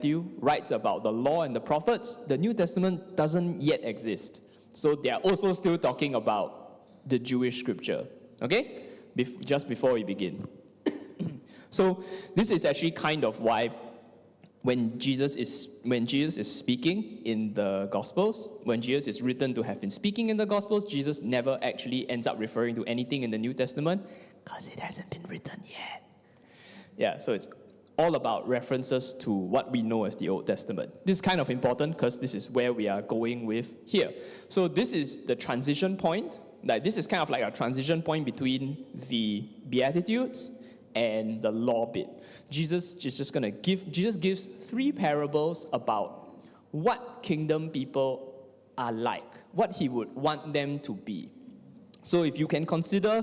Matthew writes about the law and the prophets, the New Testament doesn't yet exist. So they are also still talking about the Jewish scripture. Okay? Just before we begin. So this is actually kind of why when Jesus is speaking in the Gospels, when Jesus is written to have been speaking in the Gospels, Jesus never actually ends up referring to anything in the New Testament because it hasn't been written yet. Yeah, so it's all about references to what we know as the Old Testament. This is kind of important because this is where we are going with here. So this is the transition point. Like this is kind of like a transition point between the Beatitudes and the law bit. Jesus gives 3 parables about what kingdom people are like, what he would want them to be. So if you can consider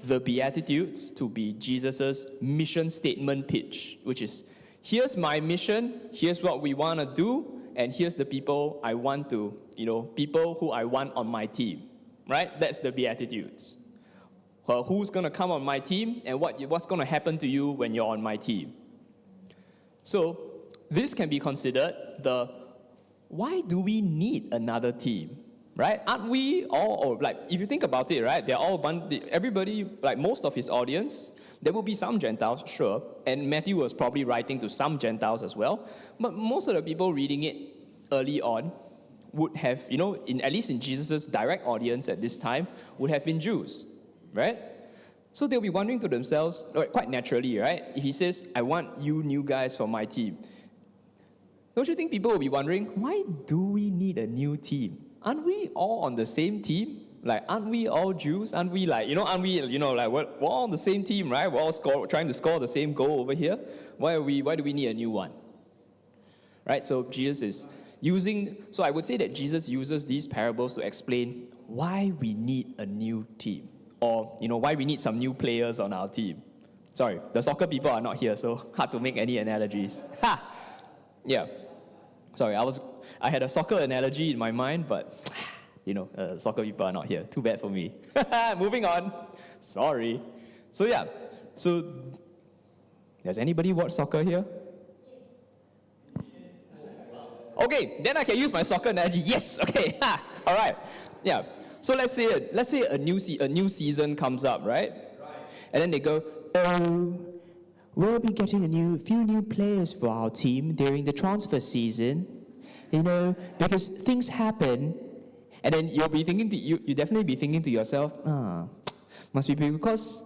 the Beatitudes to be Jesus' mission statement pitch, which is, here's my mission, here's what we want to do, and here's the people I want to, people who I want on my team, right? That's the Beatitudes. Who's going to come on my team, and what's going to happen to you when you're on my team. So this can be considered why do we need another team? Right? Aren't we all, like, if you think about it, right, they're all, everybody, like most of his audience, there will be some Gentiles, sure, and Matthew was probably writing to some Gentiles as well, but most of the people reading it early on would have, at least in Jesus' direct audience at this time, would have been Jews, right? So they'll be wondering to themselves, quite naturally, right, if he says, I want you new guys for my team, don't you think people will be wondering, why do we need a new team? Aren't we all on the same team? Like, aren't we all Jews? Aren't we like, we're all on the same team, right? We're all trying to score the same goal over here. Why do we need a new one? Right? So I would say that Jesus uses these parables to explain why we need a new team. Or, why we need some new players on our team. Sorry, the soccer people are not here, so hard to make any analogies. Ha! Yeah. Sorry, I had a soccer analogy in my mind, but, soccer people are not here. Too bad for me. Moving on. Sorry. So, yeah. So, does anybody watch soccer here? Okay, then I can use my soccer analogy. Yes, okay. All right. Yeah. So let's say a new season comes up, right? And then they go, we'll be getting a few new players for our team during the transfer season, because things happen, and then you'll be thinking you definitely be thinking to yourself, must be because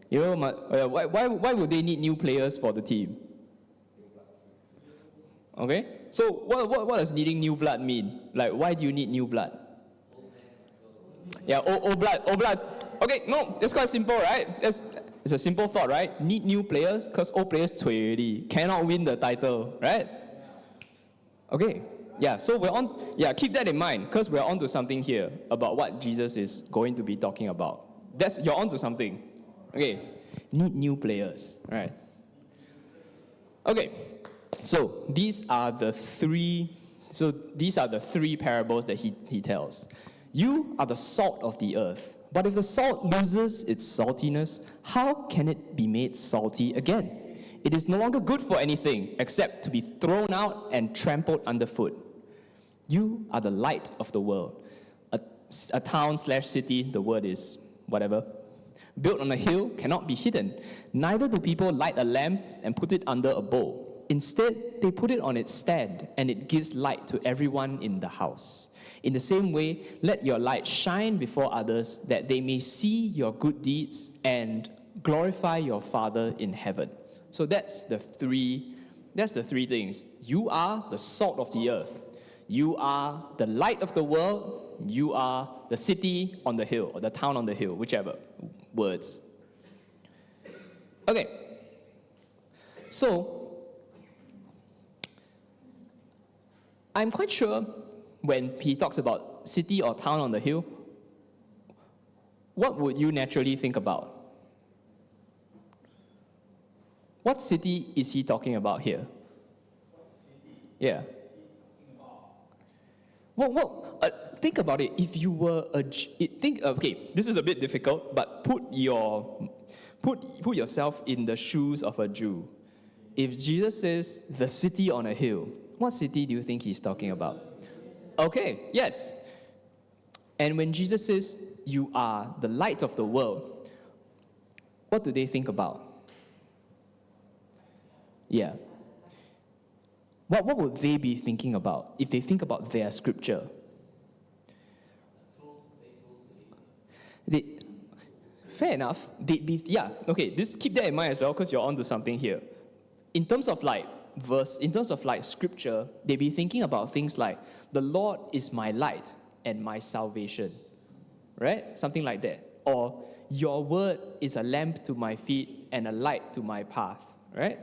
why would they need new players for the team? Okay, so what does needing new blood mean? Like, why do you need new blood? Yeah, old blood. Okay, no, it's quite simple, right? It's a simple thought, right? Need new players, because old players cui already, cannot win the title, right? Okay, yeah, so keep that in mind, because we're on to something here about what Jesus is going to be talking about. You're on to something. Okay, need new players, right? Okay, so these are the three parables that he tells. You are the salt of the earth. But if the salt loses its saltiness, how can it be made salty again? It is no longer good for anything except to be thrown out and trampled underfoot. You are the light of the world. A town/city, the word is whatever, built on a hill cannot be hidden. Neither do people light a lamp and put it under a bowl. Instead, they put it on its stand, and it gives light to everyone in the house. In the same way, let your light shine before others, that they may see your good deeds and glorify your Father in heaven. So that's the three things. You are the salt of the earth. You are the light of the world. You are the city on the hill, or the town on the hill, whichever words. Okay. So, I'm quite sure when he talks about city or town on the hill, what would you naturally think about? What city is he talking about here? Yeah. Think about it. If you were okay, this is a bit difficult, but put yourself in the shoes of a Jew. If Jesus says the city on a hill, what city do you think he's talking about? Okay, yes. And when Jesus says you are the light of the world, what do they think about? Yeah. What would they be thinking about if they think about their scripture? Fair enough. This keep that in mind as well, because you're onto something here. In terms of scripture, they'd be thinking about things like, the Lord is my light and my salvation. Right? Something like that. Or, your word is a lamp to my feet and a light to my path. Right?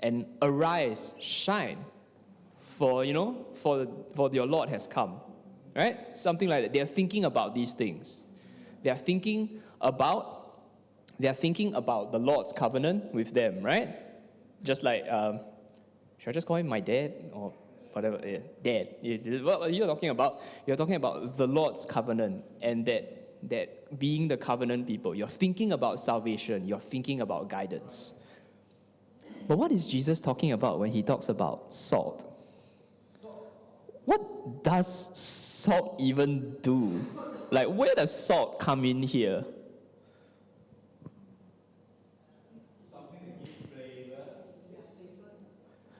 And arise, shine, for your Lord has come. Right? Something like that. They're thinking about these things. They're thinking about the Lord's covenant with them, right? Just like, should I just call him my dad or whatever? Yeah, dad. What are you talking about? You're talking about the Lord's covenant, and that being the covenant people, you're thinking about salvation, you're thinking about guidance. But what is Jesus talking about when he talks about salt? What does salt even do? Like, where does salt come in here?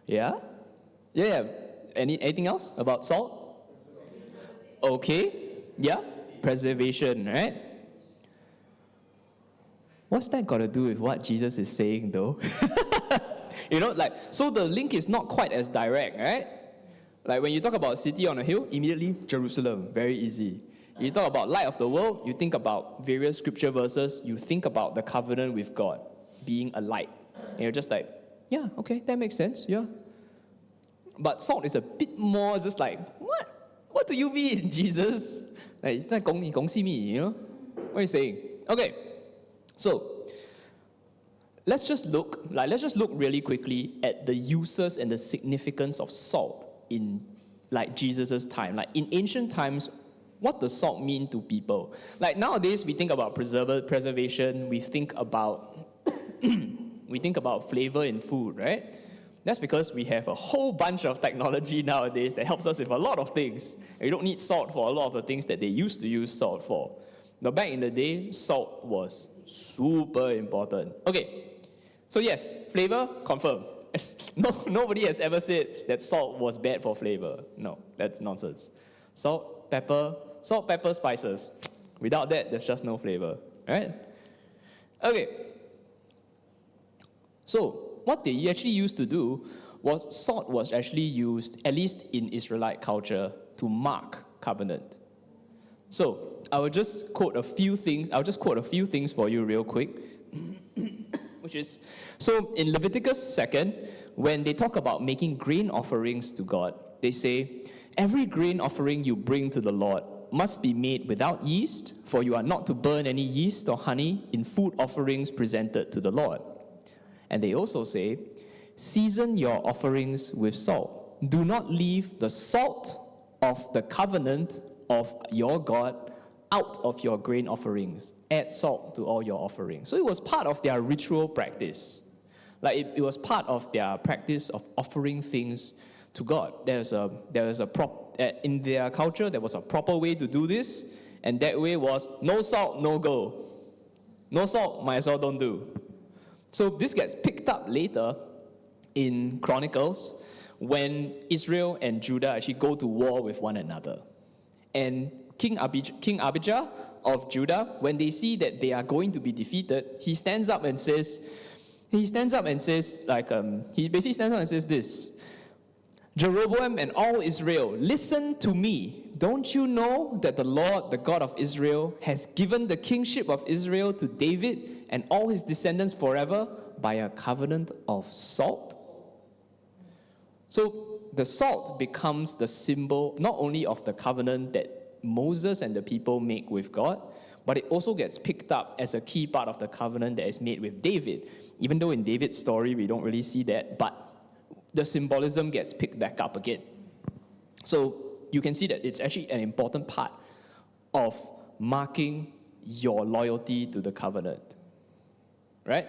Yeah? Yeah. Anything else about salt? Okay. Yeah. Preservation, right? What's that got to do with what Jesus is saying, though? So the link is not quite as direct, right? Like when you talk about city on a hill, immediately Jerusalem, very easy. You talk about light of the world, you think about various scripture verses, you think about the covenant with God being a light. And you're just like, yeah, okay, that makes sense, yeah. But salt is a bit more just like, what? What do you mean, Jesus? Like, 在恭喜me, What are you saying? Okay, so let's just look really quickly at the uses and the significance of salt in like Jesus' time. Like in ancient times, what does salt mean to people? Like nowadays, we think about preservation, we think about flavor in food, right? That's because we have a whole bunch of technology nowadays that helps us with a lot of things. And you don't need salt for a lot of the things that they used to use salt for. Now back in the day, salt was super important. Okay, so yes, flavor, confirm. Nobody has ever said that salt was bad for flavor. No, that's nonsense. Salt, pepper, spices. Without that, there's just no flavor, right? Okay. So, what they actually used to do was salt was actually used, at least in Israelite culture, to mark covenant. So, I will just quote a few things for you real quick. Which is, so in Leviticus 2, when they talk about making grain offerings to God, they say, every grain offering you bring to the Lord must be made without yeast, for you are not to burn any yeast or honey in food offerings presented to the Lord. And they also say, season your offerings with salt. Do not leave the salt of the covenant of your God out of your grain offerings. Add salt to all your offerings. So it was part of their ritual practice. Like it was part of their practice of offering things to God. In their culture, there was a proper way to do this, and that way was no salt, no go. No salt, might as well don't do. So this gets picked up later in Chronicles when Israel and Judah actually go to war with one another. And King Abijah of Judah, when they see that they are going to be defeated, he basically stands up and says this, Jeroboam and all Israel, listen to me. Don't you know that the Lord, the God of Israel, has given the kingship of Israel to David and all his descendants forever by a covenant of salt? So the salt becomes the symbol not only of the covenant that Moses and the people make with God, but it also gets picked up as a key part of the covenant that is made with David. Even though in David's story we don't really see that, but the symbolism gets picked back up again. So you can see that it's actually an important part of marking your loyalty to the covenant, right?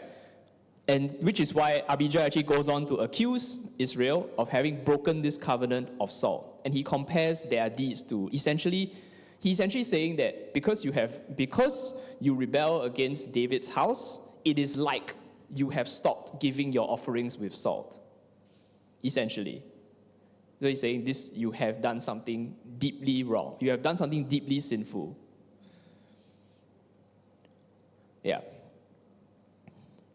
And which is why Abijah actually goes on to accuse Israel of having broken this covenant of salt. And he compares their deeds to he's essentially saying that because you rebel against David's house, it is like you have stopped giving your offerings with salt. Essentially. So he's saying this, you have done something deeply wrong. You have done something deeply sinful. Yeah.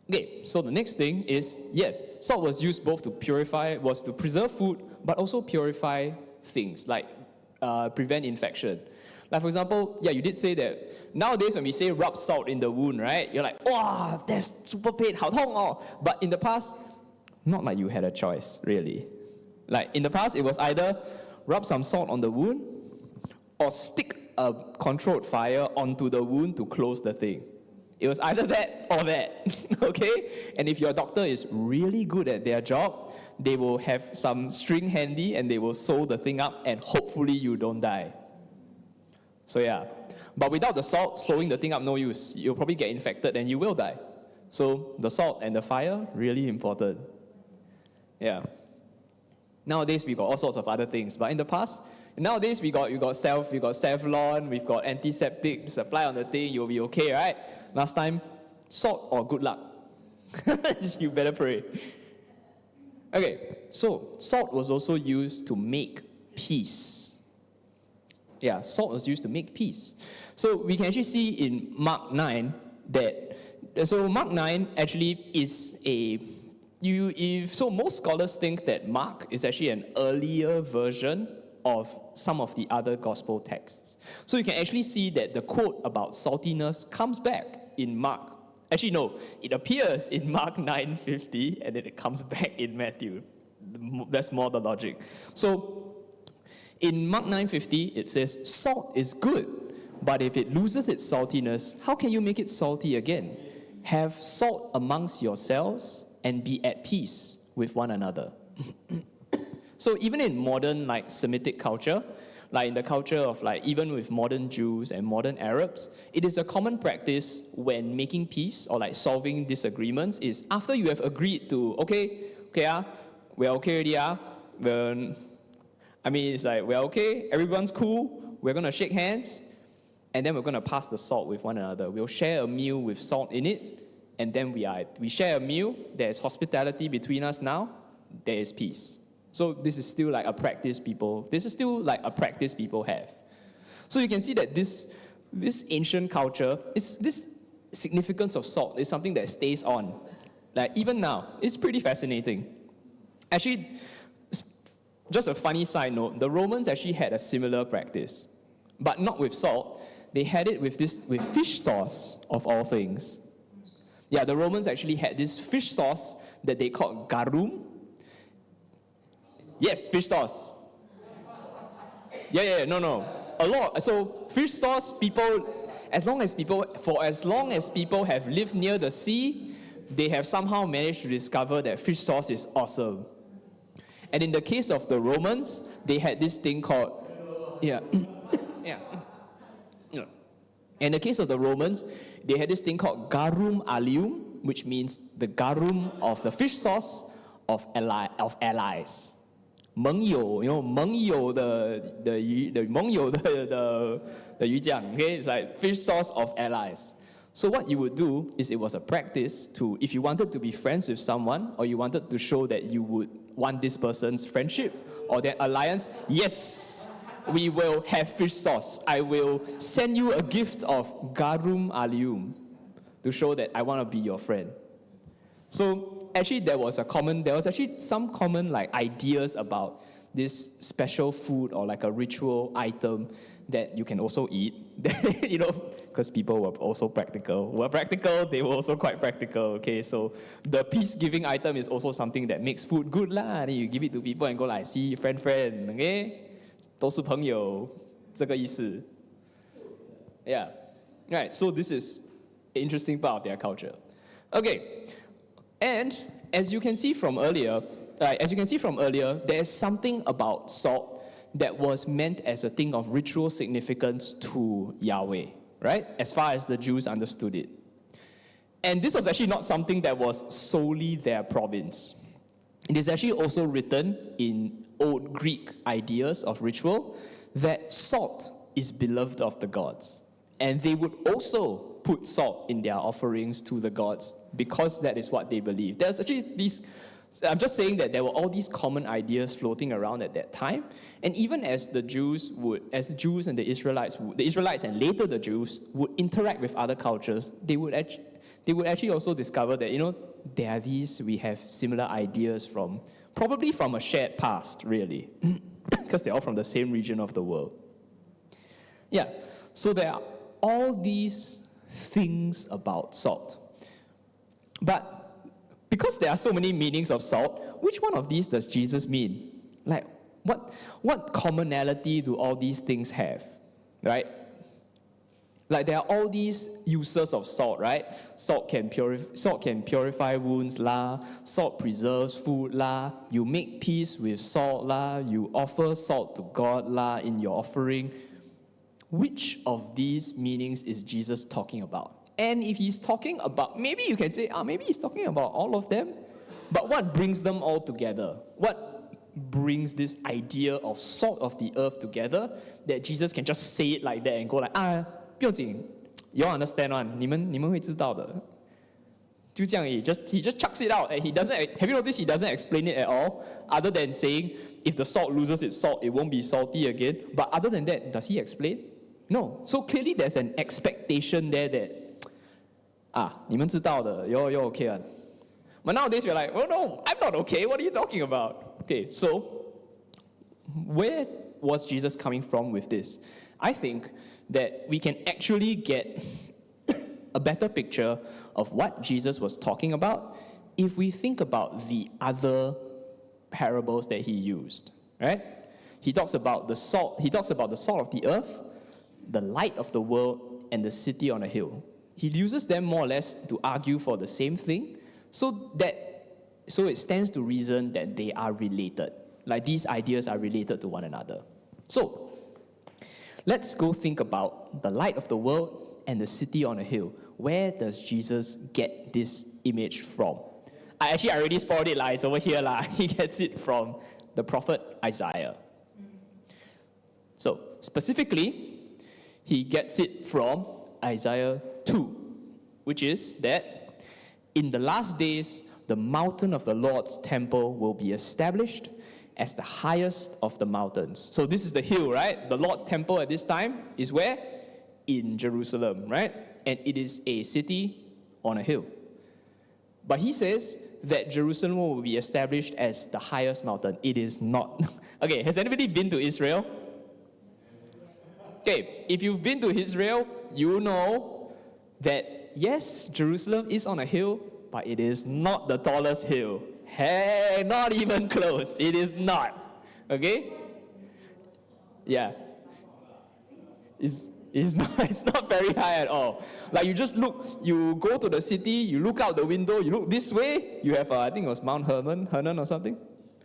Okay, so the next thing is, yes, salt was used both to preserve food, but also purify things, like prevent infection. Like for example, you did say that nowadays when we say rub salt in the wound, right? You're like, oh, that's super pain, 好痛哦. But in the past, not like you had a choice, really. Like in the past, it was either rub some salt on the wound or stick a controlled fire onto the wound to close the thing. It was either that or that, okay? And if your doctor is really good at their job, they will have some string handy and they will sew the thing up and hopefully you don't die. So yeah, but without the salt, sewing the thing up, no use. You'll probably get infected and you will die. So the salt and the fire, really important. Yeah. Nowadays, we got all sorts of other things, but in the past, nowadays we got Savlon, we've got antiseptic, supply on the thing, you'll be okay, right? Last time, salt or good luck. You better pray. Okay, so salt was also used to make peace. Yeah, salt was used to make peace. So we can actually see in Mark 9 so Mark 9 actually is so most scholars think that Mark is actually an earlier version of some of the other gospel texts. So you can actually see that the quote about saltiness comes back in Mark. Actually, no, it appears in Mark 9:50 and then it comes back in Matthew. That's more the logic. So in Mark 9:50, it says, salt is good, but if it loses its saltiness, how can you make it salty again? Have salt amongst yourselves and be at peace with one another. So even in modern Semitic culture, like in the culture of even with modern Jews and modern Arabs, it is a common practice when making peace or solving disagreements is after you have agreed to, we're okay already, it's like, we're okay, everyone's cool, we're going to shake hands, and then we're going to pass the salt with one another. We'll share a meal with salt in it, and then we share a meal, there's hospitality between us now, there is peace. So this is still a practice people have. So you can see that this ancient culture, this significance of salt is something that stays on. Even now, it's pretty fascinating. Actually, just a funny side note, the Romans actually had a similar practice, but not with salt. They had it with fish sauce, of all things. Yeah, the Romans actually had this fish sauce that they called garum. Yes, fish sauce. No. A lot. So fish sauce, as long as people have lived near the sea, they have somehow managed to discover that fish sauce is awesome. And in the case of the Romans, they had this thing called, In the case of the Romans, they had this thing called garum allium, which means the garum of the fish sauce of allies. 盟友, you know, 盟友的鱼酱, okay? It's like fish sauce of allies. So what you would do is it was a practice to, if you wanted to be friends with someone, or you wanted to show that you would want this person's friendship or their alliance, yes, we will have fish sauce. I will send you a gift of garum allium to show that I want to be your friend. So actually there was actually some common ideas about this special food or a ritual item that you can also eat, you know, because people were also practical. They were also quite practical, okay? So the peace-giving item is also something that makes food good lah. Then you give it to people and go see, friend, okay? 都是朋友, 这个意思. Yeah, right, so this is an interesting part of their culture. Okay, and as you can see from earlier, there's something about salt that was meant as a thing of ritual significance to Yahweh, right? As far as the Jews understood it. And this was actually not something that was solely their province. It is actually also written in old Greek ideas of ritual that salt is beloved of the gods. And they would also put salt in their offerings to the gods because that is what they believed. There's actually these, I'm just saying that there were all these common ideas floating around at that time. And even as the Jews and the Israelites and later the Jews would interact with other cultures, they would actually also discover that, we have similar ideas probably from a shared past, really, because they're all from the same region of the world. Yeah, so there are all these things about salt. But because there are so many meanings of salt, which one of these does Jesus mean? Like, what commonality do all these things have, right? Like, there are all these uses of salt, right? Salt can purify wounds, la. Salt preserves food, la. You make peace with salt, la. You offer salt to God, la, in your offering. Which of these meanings is Jesus talking about? And if he's talking about, maybe you can say, maybe he's talking about all of them. But what brings them all together? What brings this idea of salt of the earth together that Jesus can just say it like that and go like, 不用紧, you all understand one, 你们会知道的. 就这样而已, he just chucks it out and he doesn't, have you noticed he doesn't explain it at all, other than saying if the salt loses its salt, it won't be salty again. But other than that, does he explain? No. So clearly there's an expectation there that, 你们知道的, you're okay one. But nowadays we're like, oh no, I'm not okay, what are you talking about? Okay, so where was Jesus coming from with this? I think that we can actually get a better picture of what Jesus was talking about if we think about the other parables that he used, right? He talks about the salt of the earth, the light of the world, and the city on a hill. He uses them more or less to argue for the same thing, so it stands to reason that they are related. Like, these ideas are related to one another. So let's go think about the light of the world and the city on a hill. Where does Jesus get this image from? I already spoiled it, it's over here. He gets it from the prophet Isaiah. So specifically, he gets it from Isaiah 2, which is that in the last days, the mountain of the Lord's temple will be established as the highest of the mountains. So this is the hill, right? The Lord's temple at this time is where? In Jerusalem, right? And it is a city on a hill. But he says that Jerusalem will be established as the highest mountain. It is not. Okay, has anybody been to Israel? Okay, if you've been to Israel, you know that yes, Jerusalem is on a hill, but it is not the tallest hill. Hey, not even close. It is not. Okay? Yeah. It's not very high at all. Like, you just look, you go to the city, you look out the window, you look this way, you have, I think it was Mount Hermon or something.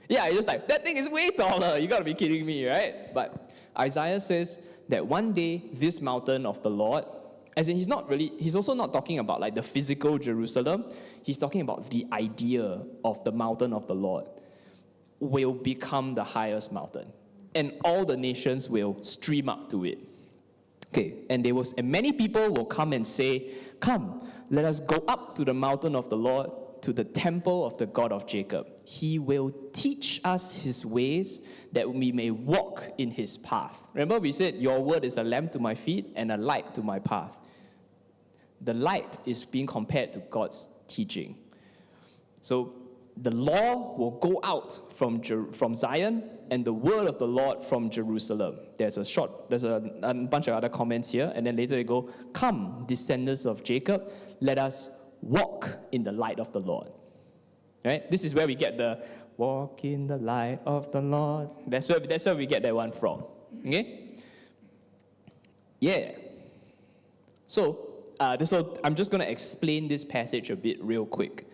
Yeah, you're just like, that thing is way taller. You gotta be kidding me, right? But Isaiah says that one day, this mountain of the Lord, as in he's also not talking about like the physical Jerusalem. He's talking about the idea of the mountain of the Lord will become the highest mountain. And all the nations will stream up to it. Okay, and many people will come and say, come, let us go up to the mountain of the Lord, to the temple of the God of Jacob. He will teach us his ways that we may walk in his path. Remember we said, your word is a lamp to my feet and a light to my path. The light is being compared to God's teaching. So the law will go out from Zion and the word of the Lord from Jerusalem. There's a bunch of other comments here, and then later they go, come, descendants of Jacob, let us walk in the light of the Lord. Right? This is where we get the walk in the light of the Lord. That's where we get that one from. Okay? Yeah. So I'm just going to explain this passage a bit real quick.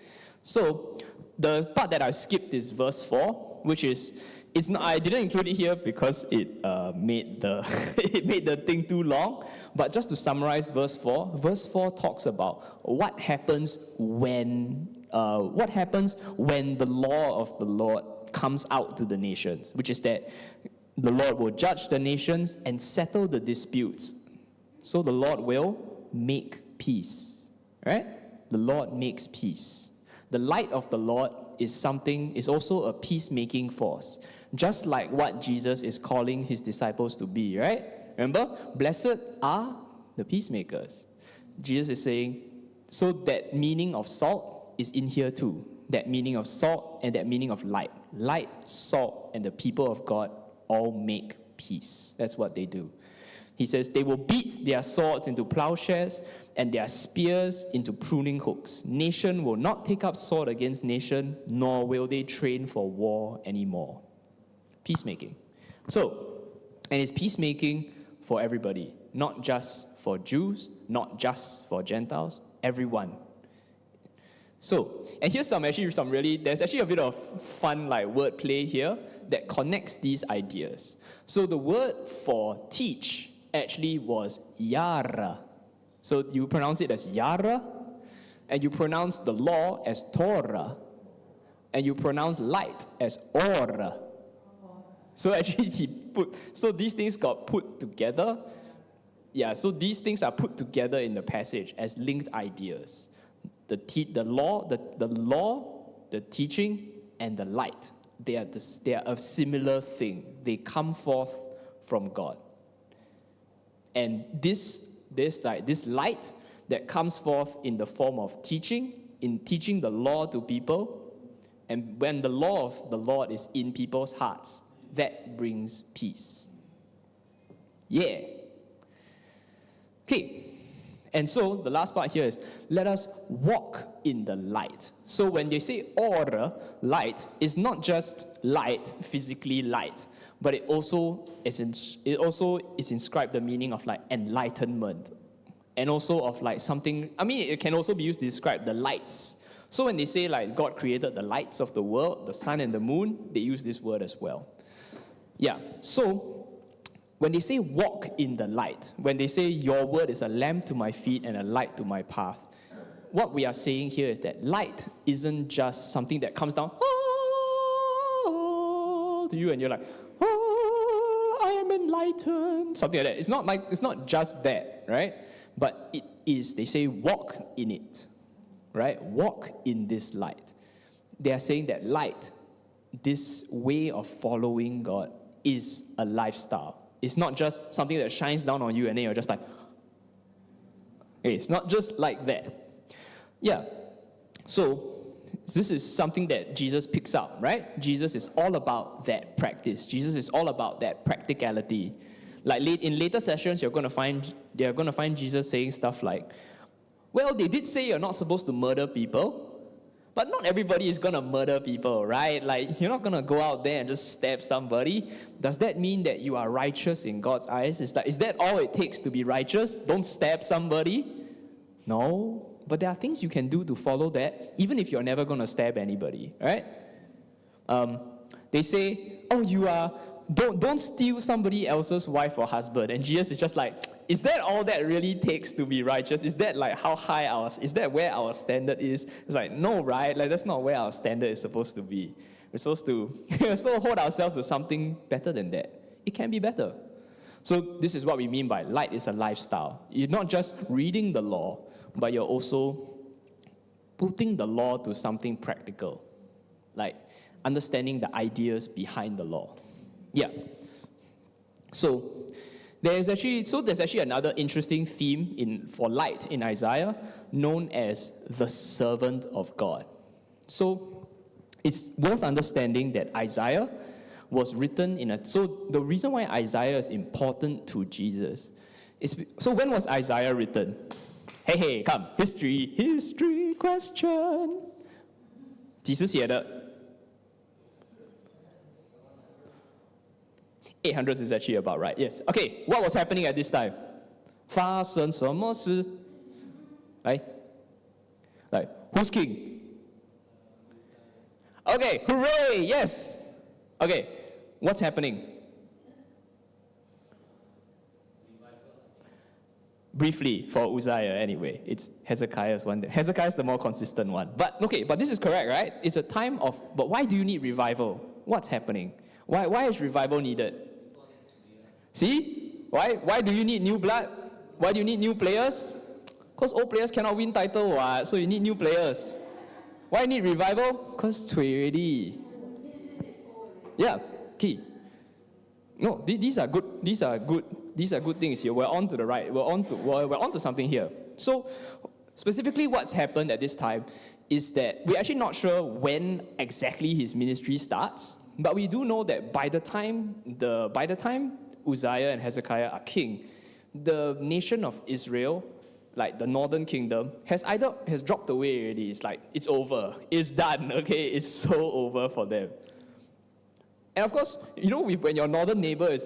So the part that I skipped is verse 4, which is, It's not, I didn't include it here because it made the it made the thing too long. But just to summarize verse 4, verse 4 talks about what happens when the law of the Lord comes out to the nations, which is that the Lord will judge the nations and settle the disputes. So the Lord will make peace, right? The Lord makes peace. The light of the Lord is also a peacemaking force, just like what Jesus is calling his disciples to be, right? Remember, blessed are the peacemakers. Jesus is saying, so that meaning of salt is in here too. That meaning of salt and that meaning of light. Light, salt, and the people of God all make peace. That's what they do. He says, they will beat their swords into plowshares and their spears into pruning hooks. Nation will not take up sword against nation, nor will they train for war anymore. Peacemaking. So, and it's peacemaking for everybody, not just for Jews, not just for Gentiles, everyone. So, and here's there's actually a bit of fun word play here that connects these ideas. So the word for teach actually was yara. So you pronounce it as yara, and you pronounce the law as Torah, and you pronounce light as ora. So actually so these things got put together. Yeah, so these things are put together in the passage as linked ideas. The law, the teaching, and the light. They are a similar thing. They come forth from God. And this light that comes forth in the form of teaching, in teaching the law to people, and when the law of the Lord is in people's hearts, that brings peace. Yeah. Okay. And so the last part here is, let us walk in the light. So when they say order, light, is not just light, physically light, but it also is inscribed the meaning of enlightenment. And also of something, it can also be used to describe the lights. So when they say God created the lights of the world, the sun and the moon, they use this word as well. Yeah, so when they say walk in the light, when they say your word is a lamp to my feet and a light to my path, what we are saying here is that light isn't just something that comes down to you and you're like, I am enlightened, something like that. It's not just that, right? But it is, they say walk in it, right? Walk in this light. They are saying that light, this way of following God, is a lifestyle. It's not just something that shines down on you and then you're just like, hey, it's not just like that. Yeah. So this is something that Jesus picks up, right? Jesus is all about that practice. Jesus is all about that practicality. In later sessions, they're going to find Jesus saying stuff like, well, they did say you're not supposed to murder people, but not everybody is going to murder people, right? You're not going to go out there and just stab somebody. Does that mean that you are righteous in God's eyes? Is that all it takes to be righteous? Don't stab somebody? No. But there are things you can do to follow that, even if you're never going to stab anybody, right? They say, don't steal somebody else's wife or husband. And Jesus is just like, is that all that really takes to be righteous? Is that is that where our standard is? It's like, no, right? That's not where our standard is supposed to be. We're supposed to hold ourselves to something better than that. It can be better. So this is what we mean by light is a lifestyle. You're not just reading the law, but you're also putting the law to something practical. Understanding the ideas behind the law. Yeah. So there's actually another interesting theme for light in Isaiah, known as the servant of God. So it's worth understanding that Isaiah was written so the reason why Isaiah is important to Jesus is, so when was Isaiah written? Hey, come, history question. 几时写的? 800 is actually about right. Yes. Okay, what was happening at this time? 发生什么事? Who's king? Okay, hooray, yes. Okay, what's happening? Briefly, for Uzziah anyway. It's Hezekiah's one. Hezekiah's the more consistent one. But this is correct, right? It's a time of, but why do you need revival? What's happening? Why is revival needed? See? Why do you need new blood? Why do you need new players? Because old players cannot win title, what? So you need new players. Why need revival? Because cui already. Yeah, key. No, these are good things here. We're on to the right. We're on to something here. So, specifically, what's happened at this time is that we're actually not sure when exactly his ministry starts, but we do know that by the time Uzziah and Hezekiah are king, the nation of Israel, like the northern kingdom, has dropped away already. It's like it's over. It's done. Okay, it's so over for them. And of course, when your northern neighbor is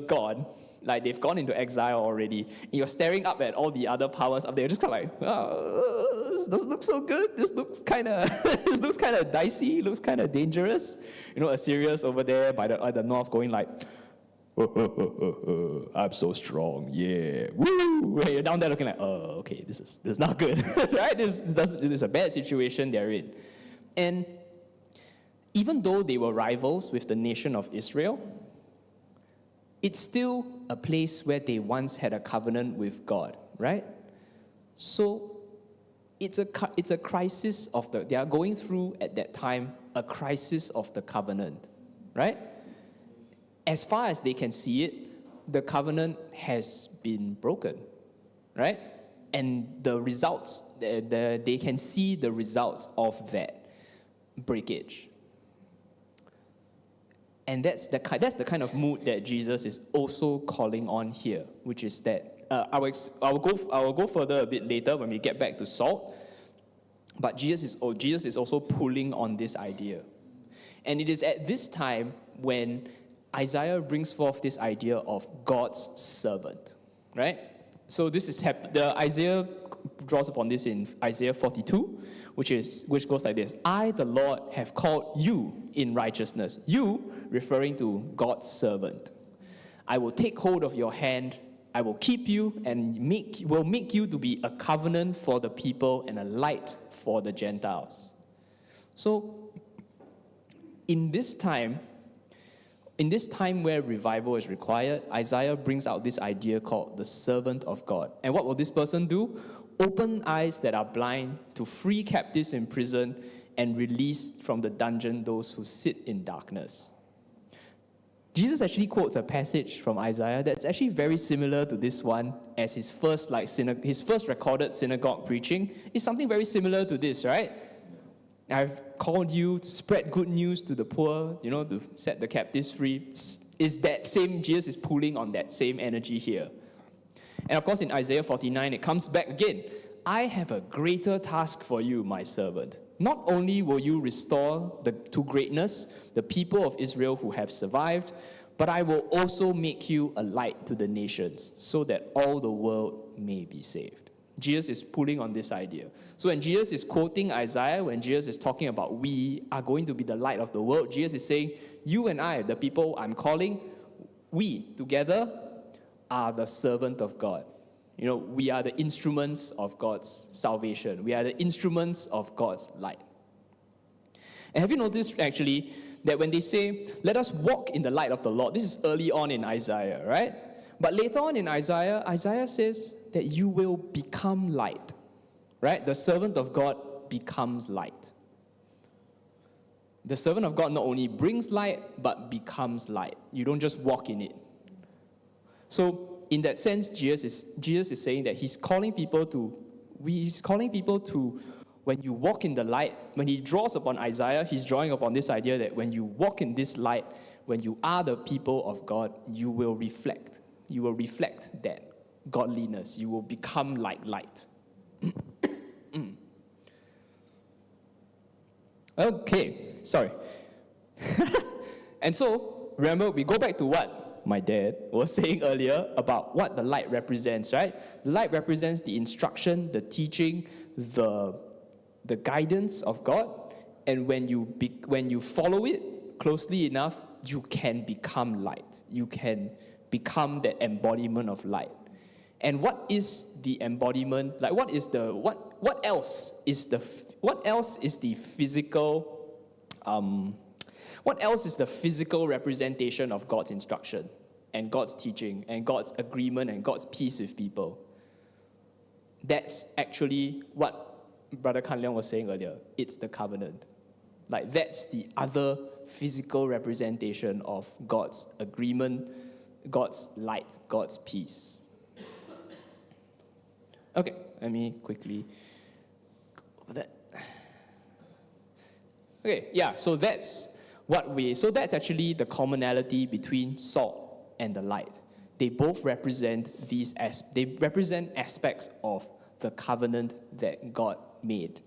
gone, like they've gone into exile already, and you're staring up at all the other powers up there, just kind of like, oh, this doesn't look so good. This looks kind of dicey. Looks kind of dangerous. Assyria's over there by the north, going like, I'm so strong, yeah, woo! And you're down there looking like, oh, okay, this is not good, right? This is a bad situation they're in, and even though they were rivals with the nation of Israel, it's still a place where they once had a covenant with God, right? So it's a crisis they are going through at that time a crisis of the covenant, right? As far as they can see it, the covenant has been broken, right? And the results, they can see the results of that breakage. And that's the kind of mood that Jesus is also calling on here, which is that I will go further a bit later when we get back to salt. But Jesus is also pulling on this idea, and it is at this time when Isaiah brings forth this idea of God's servant, right? So this is Isaiah draws upon this in Isaiah 42, which goes like this: I, the Lord, have called you in righteousness. You, referring to God's servant. I will take hold of your hand. I will keep you and will make you to be a covenant for the people and a light for the Gentiles. So, in this time where revival is required, Isaiah brings out this idea called the servant of God. And what will this person do? Open eyes that are blind, to free captives in prison, and release from the dungeon those who sit in darkness. Jesus actually quotes a passage from Isaiah that's actually very similar to this one as his first recorded synagogue preaching. It's something very similar to this, right? I've called you to spread good news to the poor, to set the captives free. Is that same, Jesus is pulling on that same energy here. And of course in Isaiah 49, it comes back again. I have a greater task for you, my servant. Not only will you restore to greatness the people of Israel who have survived, but I will also make you a light to the nations, so that all the world may be saved. Jesus is pulling on this idea. So when Jesus is quoting Isaiah, when Jesus is talking about we are going to be the light of the world, Jesus is saying, you and I, the people I'm calling, we together are the servant of God. We are the instruments of God's salvation. We are the instruments of God's light. And have you noticed, actually, that when they say, let us walk in the light of the Lord, this is early on in Isaiah, right? But later on in Isaiah says that you will become light, right? The servant of God becomes light. The servant of God not only brings light, but becomes light. You don't just walk in it. So, in that sense, Jesus is saying that he's calling people to, when you walk in the light, when he draws upon Isaiah, he's drawing upon this idea that when you walk in this light, when you are the people of God, you will reflect that godliness. You will become like light. Okay, sorry. And so, remember, we go back to what my dad was saying earlier about what the light represents, right? The light represents the instruction, the teaching, the guidance of God. And when you follow it closely enough, you can become light. You can become the embodiment of light. And what is the embodiment? Like, what else is the physical? What else is the physical representation of God's instruction and God's teaching and God's agreement and God's peace with people? That's actually what Brother Kan Leong was saying earlier. It's the covenant. Like, that's the other physical representation of God's agreement, God's light, God's peace. Okay, let me quickly go over that. Okay, yeah, so that's actually the commonality between salt and the light. They both represent aspects of the covenant that God made.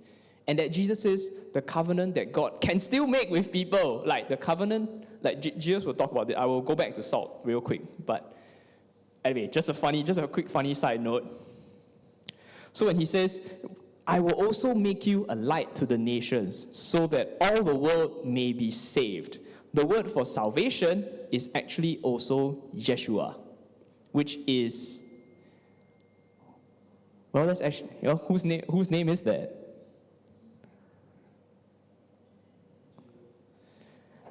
And that Jesus is the covenant that God can still make with people. Like the covenant, like Jesus will talk about it. I will go back to salt real quick. But anyway, just a quick funny side note. So when he says, I will also make you a light to the nations so that all the world may be saved. The word for salvation is actually also Yeshua, which is, well, that's actually, whose name is that?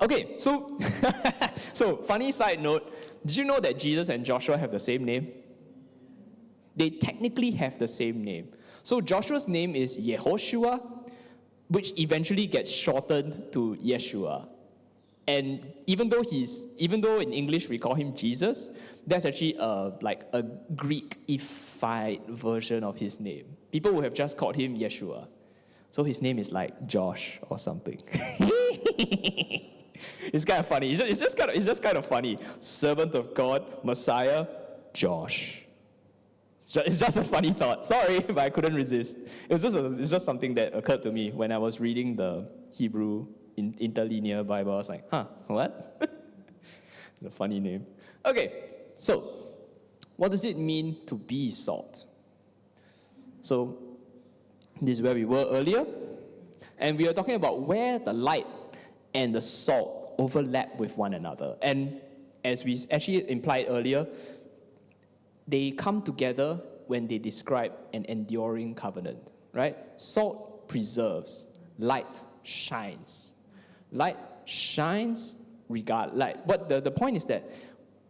Okay, so, so funny side note, did you know that Jesus and Joshua have the same name? They technically have the same name. So Joshua's name is Yehoshua, which eventually gets shortened to Yeshua. And even though in English we call him Jesus, that's actually like a Greekified version of his name. People would have just called him Yeshua. So his name is like Josh or something. It's kind of funny. It's just kind of funny. Servant of God, Messiah, Josh. It's just a funny thought. Sorry, but I couldn't resist. It's just something that occurred to me when I was reading the Hebrew interlinear Bible. I was like, what? It's a funny name. Okay, so what does it mean to be salt? So this is where we were earlier. And we were talking about where the light and the salt overlap with one another. And as we actually implied earlier, they come together when they describe an enduring covenant, right? Salt preserves, light shines. Light shines the point is that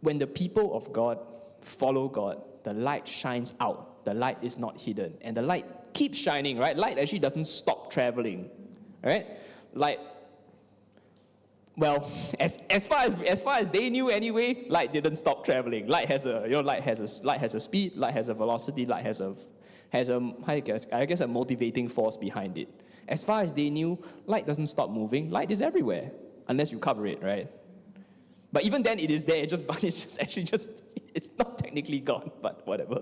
when the people of God follow God, the light shines out. The light is not hidden. And the light keeps shining, right? Light actually doesn't stop traveling, right? Light, well, as far as they knew anyway, light didn't stop traveling. Light has a speed, light has a velocity, light has a motivating force behind it. As far as they knew, light doesn't stop moving. Light is everywhere, unless you cover it, right? But even then, it is there. It's not technically gone, but whatever.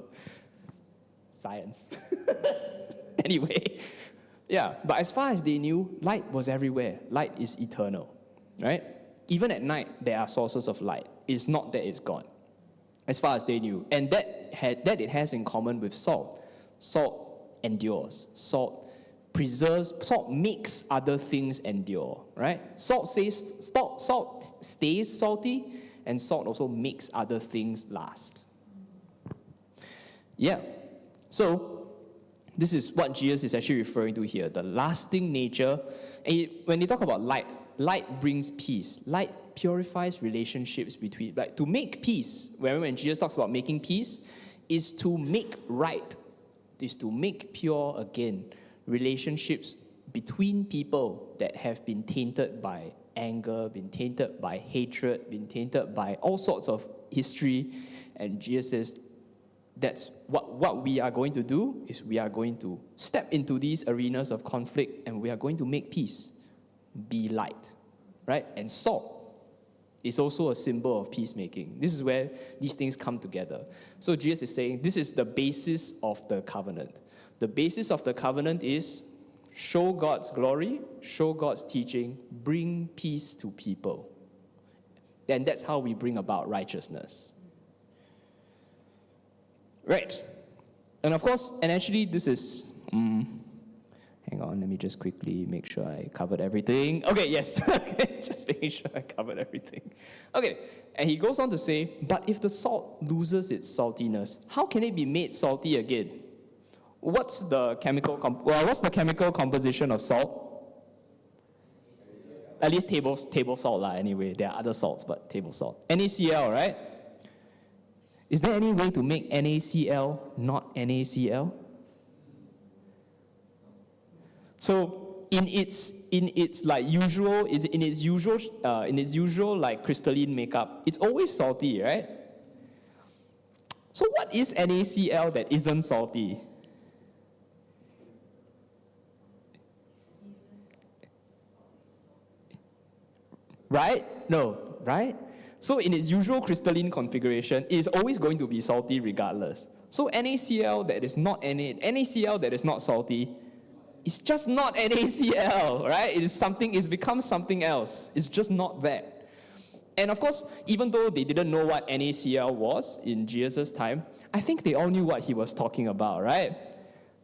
Science. Anyway, yeah. But as far as they knew, light was everywhere. Light is eternal. Right? Even at night, there are sources of light. It's not that it's gone, as far as they knew. And that it has in common with salt. Salt endures. Salt preserves. Salt makes other things endure. Right? Salt stays salty, and salt also makes other things last. Yeah. So this is what Jesus is actually referring to here, the lasting nature. And when they talk about light brings peace. Light purifies relationships between, like to make peace. When Jesus talks about making peace, is to make right, is to make pure again relationships between people that have been tainted by anger, been tainted by hatred, been tainted by all sorts of history. And Jesus says, that's what we are going to do, is we are going to step into these arenas of conflict and we are going to make peace. Be light, right? And salt is also a symbol of peacemaking. This is where these things come together. So Jesus is saying this is the basis of the covenant. The basis of the covenant is show God's glory, show God's teaching, bring peace to people. And that's how we bring about righteousness. Right. And of course, and actually this is, hang Hang on, let me just quickly make sure I covered everything. Okay, yes. Okay, just making sure I covered everything. Okay, and he goes on to say, but if the salt loses its saltiness, how can it be made salty again? What's the chemical composition of salt? At least table salt anyway. There are other salts, but table salt. NaCl, right? Is there any way to make NaCl not NaCl? So in its like usual like crystalline makeup, it's always salty, right? So what is NaCl that isn't salty? Right? No, right? So in its usual crystalline configuration, it is always going to be salty regardless. So NaCl that is not NaCl that is not salty, it's just not NaCl, right? It's become something else. It's just not that. And of course, even though they didn't know what NaCl was in Jesus' time, I think they all knew what he was talking about, right?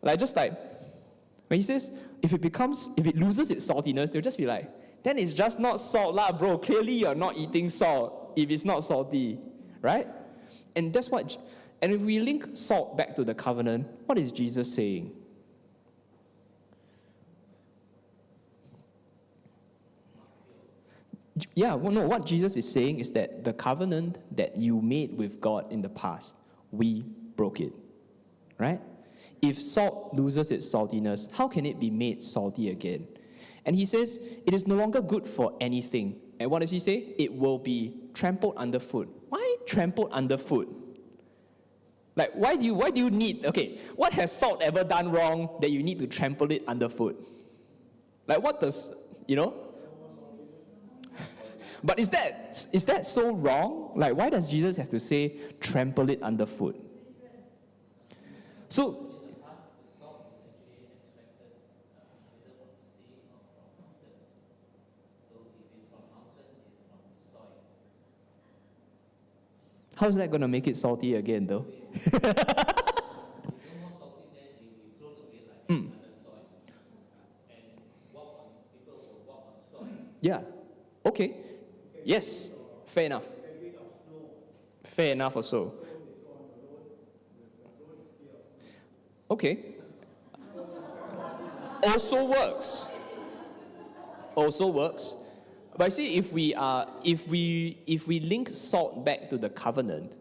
Like when he says, if it loses its saltiness, they'll just be like, then it's just not salt lah, bro. Clearly you're not eating salt if it's not salty, right? And if we link salt back to the covenant, what is Jesus saying? Yeah, well, no, what Jesus is saying is that the covenant that you made with God in the past, we broke it, right? If salt loses its saltiness, how can it be made salty again? And he says, it is no longer good for anything. And what does he say? It will be trampled underfoot. Why trampled underfoot? Like, why do you need, okay, what has salt ever done wrong that you need to trample it underfoot? Like, what does, But is that so wrong? Like, why does Jesus have to say, trample it underfoot? So, how's that going to make it salty again, though? Yeah. Okay. Yes. Fair enough. Fair enough or so. Okay. Also works. Also works. But I see if we link salt back to the covenant,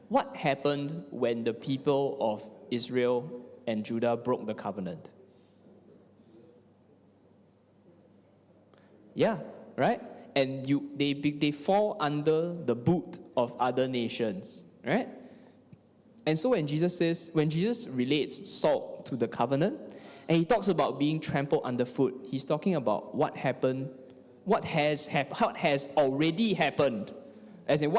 what happened when the people of Israel and Judah broke the covenant? Yeah, right? And they fall under the boot of other nations, right? And so when Jesus relates salt to the covenant, and he talks about being trampled underfoot, he's talking about what happened, what has already happened. As in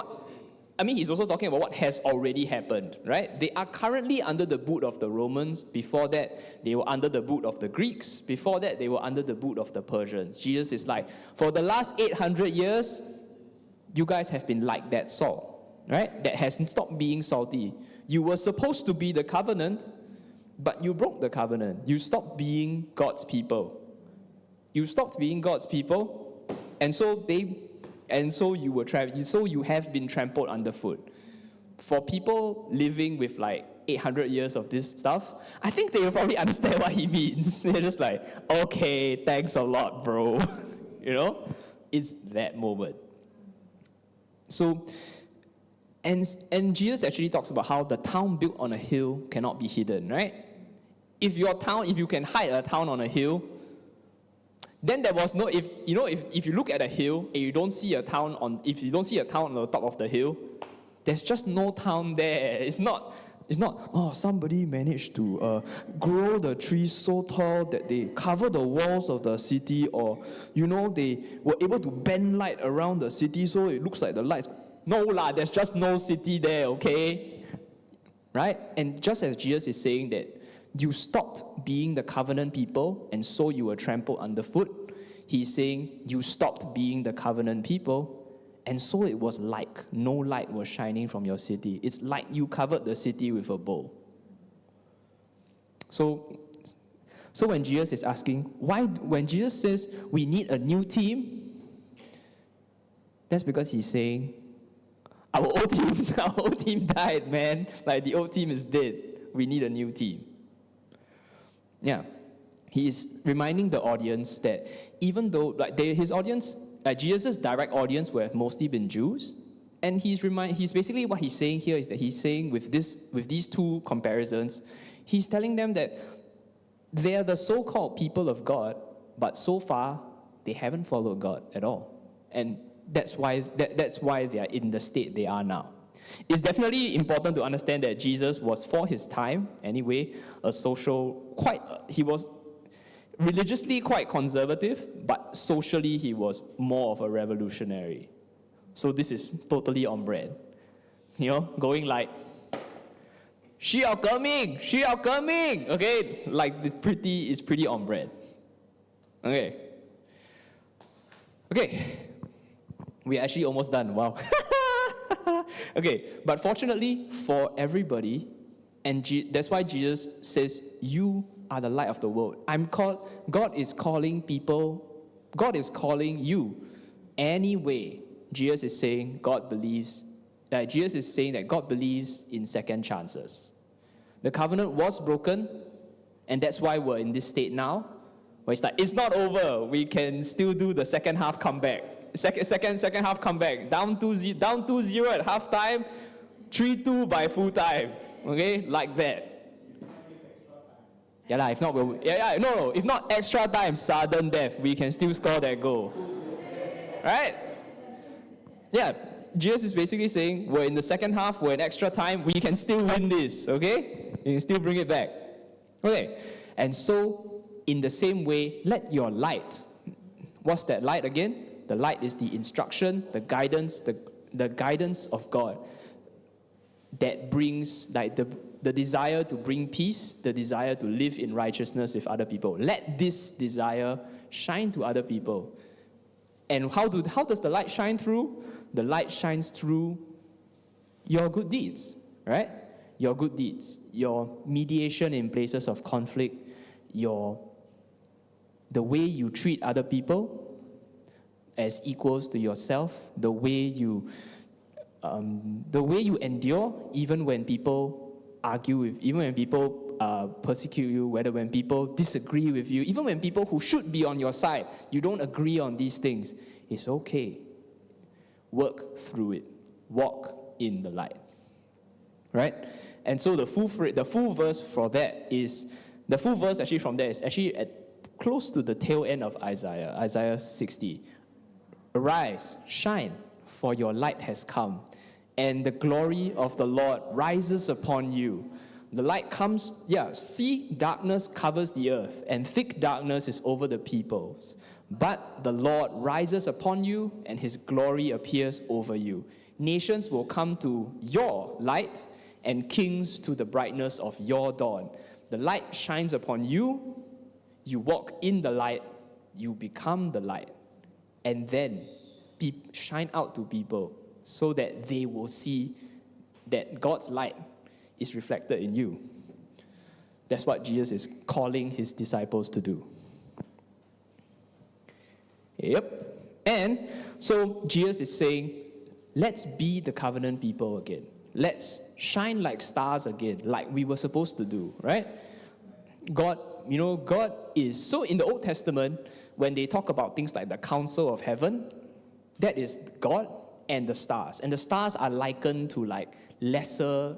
he's also talking about what has already happened, right? They are currently under the boot of the Romans. Before that, they were under the boot of the Greeks. Before that, they were under the boot of the Persians. Jesus is like, for the last 800 years, you guys have been like that salt, right? That hasn't stopped being salty. You were supposed to be the covenant, but you broke the covenant. You stopped being God's people. You stopped being God's people, and so you have been trampled underfoot. For people living with like 800 years of this stuff, I think they will probably understand what he means. They're just like, okay, thanks a lot, bro. It's that moment. So, and Jesus actually talks about how the town built on a hill cannot be hidden, right? If you can hide a town on a hill, then there was no, if you look at a hill and you don't see a town on the top of the hill, there's just no town there. It's not, somebody managed to grow the trees so tall that they cover the walls of the city, or, they were able to bend light around the city so it looks like the lights. No lah, there's just no city there, okay? Right? And just as Jesus is saying that you stopped being the covenant people, and so you were trampled underfoot, he's saying you stopped being the covenant people, and so it was like no light was shining from your city. It's like you covered the city with a bowl. So So when Jesus is asking, when Jesus says we need a new team, that's because he's saying, our old team died, man. Like the old team is dead. We need a new team. Yeah. He is reminding the audience that even though his audience, Jesus' direct audience would have mostly been Jews, and he's basically what he's saying here is that he's saying with these two comparisons, he's telling them that they are the so-called people of God, but so far they haven't followed God at all, and that's why they are in the state they are now. It's definitely important to understand that Jesus was, for his time anyway, he was religiously quite conservative, but socially he was more of a revolutionary. So this is totally on brand. Going like, 需要革命, okay? Like it's pretty on brand. Okay. We're actually almost done, wow. Okay, but fortunately for everybody, and that's why Jesus says, you are the light of the world. God is calling you. Anyway, Jesus is saying Jesus is saying that God believes in second chances. The covenant was broken, and that's why we're in this state now, where it's like, it's not over. We can still do the second half comeback. Second half comeback. Down 2-0 at halftime, 3-2 by full time. Okay, like that. Yeah, if not, if not extra time, sudden death, we can still score that goal. Right? Yeah, Jesus is basically saying, we're in the second half, we're in extra time, we can still win this, okay? You can still bring it back. Okay, and so, in the same way, let your light, what's that light again? The light is the instruction, the guidance, the guidance of God that brings like the desire to bring peace, the desire to live in righteousness with other people. Let this desire shine to other people. And how does the light shine through? The light shines through your good deeds, right? Your good deeds, your mediation in places of conflict, the way you treat other people as equals to yourself, the way you endure even when people argue with, even when people persecute you, whether when people disagree with you, even when people who should be on your side, you don't agree on these things, it's okay. Work through it. Walk in the light. Right? And so the full verse from that is actually at close to the tail end of Isaiah 60. Arise, shine, for your light has come, and the glory of the Lord rises upon you. The light comes, see, darkness covers the earth, and thick darkness is over the peoples. But the Lord rises upon you, and his glory appears over you. Nations will come to your light, and kings to the brightness of your dawn. The light shines upon you, you walk in the light, you become the light. And then shine out to people so that they will see that God's light is reflected in you. That's what Jesus is calling his disciples to do. Yep. And so Jesus is saying, let's be the covenant people again. Let's shine like stars again, like we were supposed to do, right? God is, so in the Old Testament, when they talk about things like the council of heaven, that is God and the stars. And the stars are likened to like lesser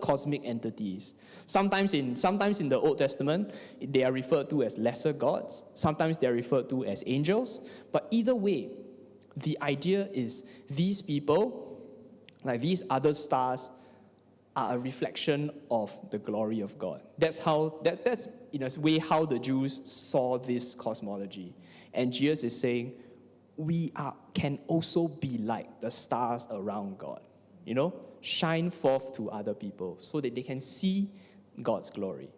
cosmic entities. Sometimes in the Old Testament, they are referred to as lesser gods. Sometimes they are referred to as angels. But either way, the idea is these people, like these other stars, are a reflection of the glory of God. That's in a way how the Jews saw this cosmology. And Jesus is saying, we can also be like the stars around God. Shine forth to other people so that they can see God's glory.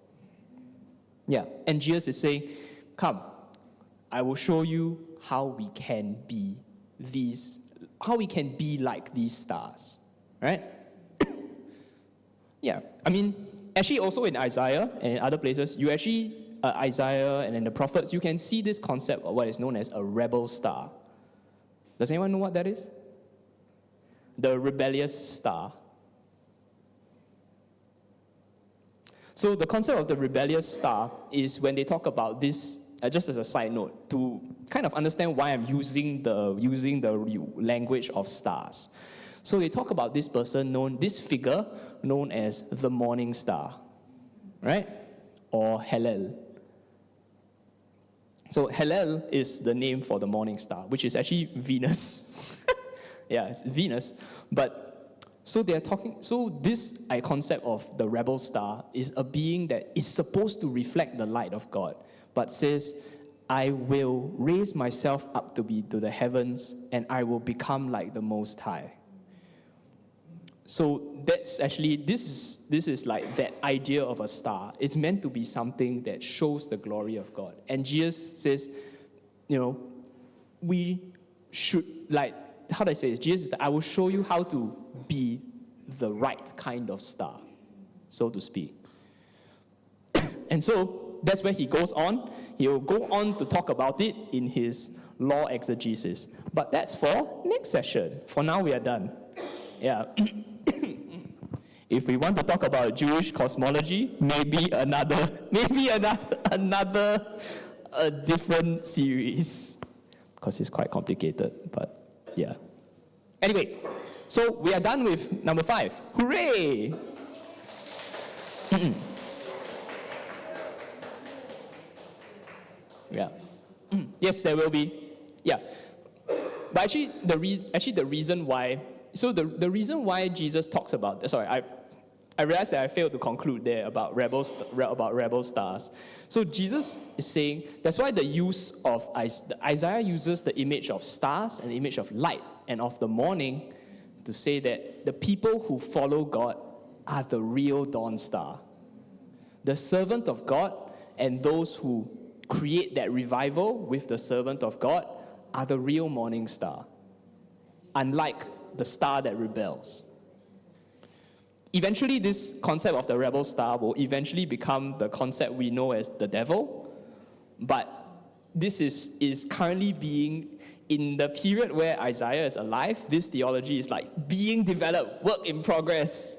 Yeah, and Jesus is saying, come, I will show you how we can be like these stars, right? Yeah, I mean, actually also in Isaiah and in other places, you actually, Isaiah and in the prophets, you can see this concept of what is known as a rebel star. Does anyone know what that is? The rebellious star. So the concept of the rebellious star is when they talk about this, just as a side note, to kind of understand why I'm using the language of stars. So they talk about this this figure known as the morning star, right? Or Hallel. So Hallel is the name for the morning star, which is actually Venus. Yeah, it's Venus. But so this concept of the rebel star is a being that is supposed to reflect the light of God, but says, I will raise myself up to the heavens, and I will become like the Most High. So that's actually, this is like that idea of a star. It's meant to be something that shows the glory of God. And Jesus says, we should, like, how do I say this? Jesus says, I will show you how to be the right kind of star, so to speak. And so that's where he goes on. He'll go on to talk about it in his law exegesis. But that's for next session. For now, we are done. Yeah. If we want to talk about Jewish cosmology, maybe another different series, because it's quite complicated. But yeah. Anyway, so we are done with number 5. Hooray! Yeah. Yes, there will be. Yeah. But actually, the reason why. So the reason why Jesus talks about. Sorry, I realized that I failed to conclude there about rebel stars. So Jesus is saying that's why the use of Isaiah uses the image of stars and the image of light and of the morning to say that the people who follow God are the real dawn star. The servant of God and those who create that revival with the servant of God are the real morning star, unlike the star that rebels. Eventually, this concept of the rebel star will eventually become the concept we know as the devil, but this is currently being, in the period where Isaiah is alive, this theology is like being developed, work in progress.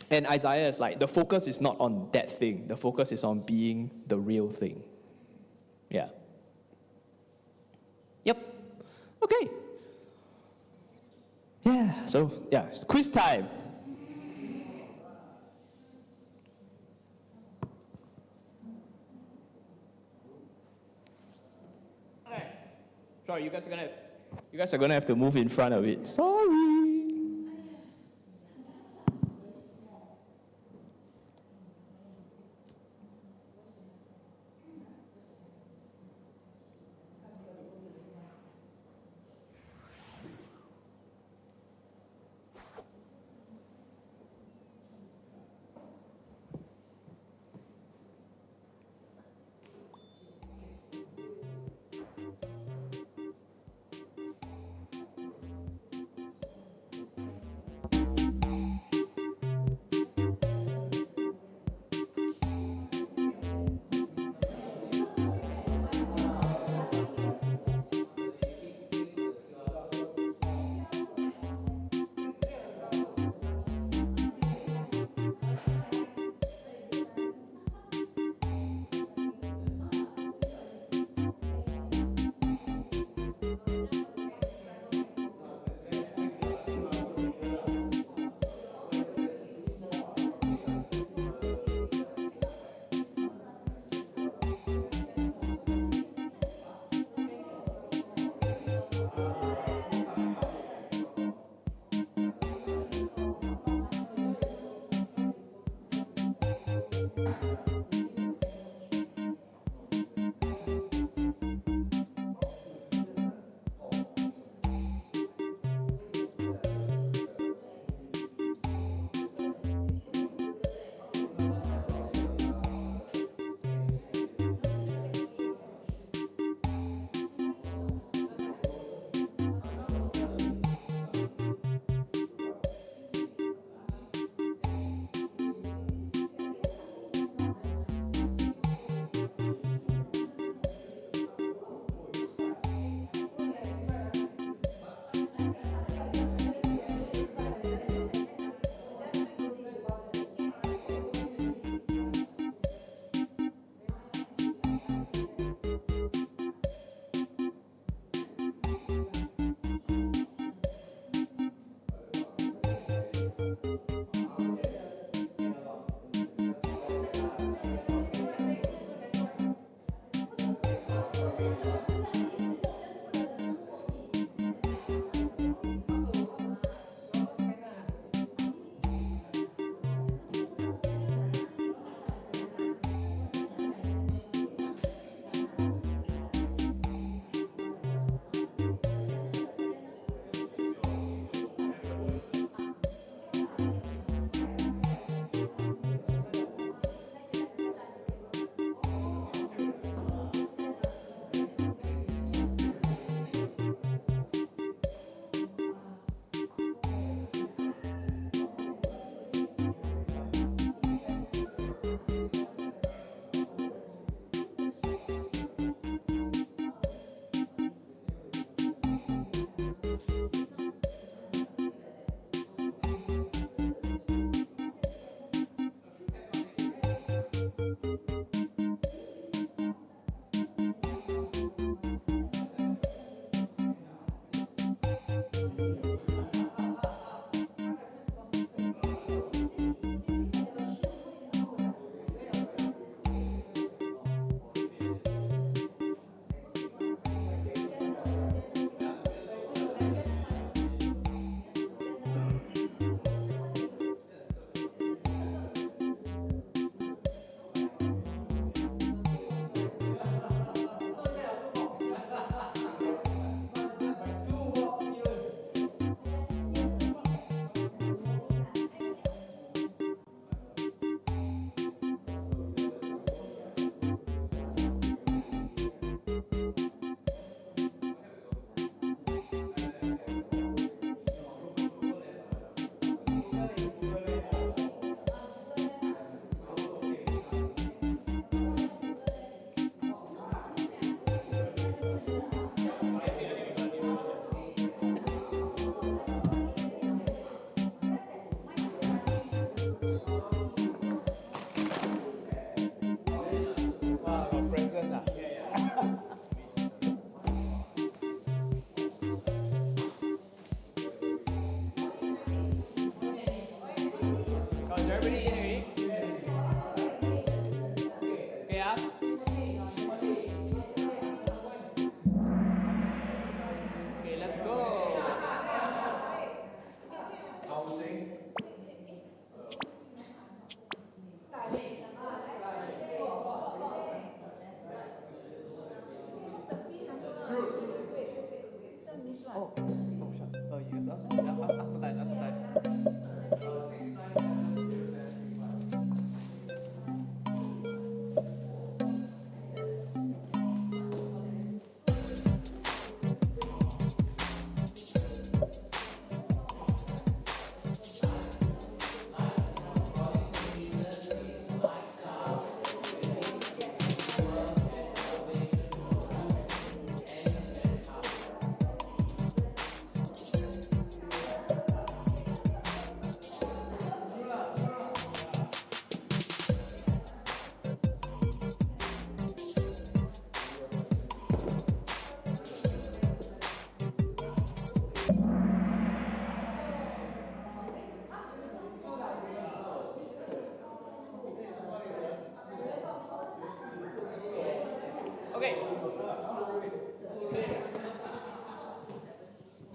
And Isaiah is like, the focus is not on that thing, the focus is on being the real thing. Yeah. Yep. Okay. Yeah, so, yeah, it's quiz time. Okay. Sorry, you guys are gonna have to move in front of it. Sorry.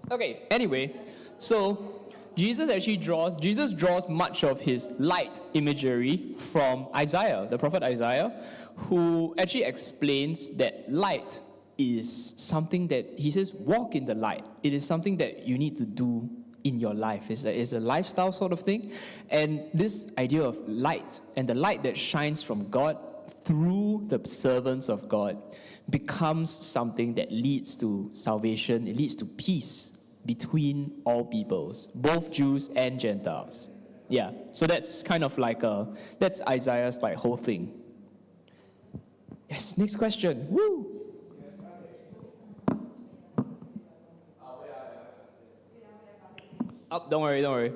Okay, anyway, so Jesus draws much of his light imagery from Isaiah, the prophet Isaiah, who actually explains that light is something that, he says, walk in the light. It is something that you need to do in your life. It's a lifestyle sort of thing. And this idea of light, and the light that shines from God through the servants of God, becomes something that leads to salvation. It leads to peace between all peoples, both Jews and Gentiles. Yeah, so that's kind of like that's Isaiah's like whole thing. Yes, next question. Woo! Oh, don't worry.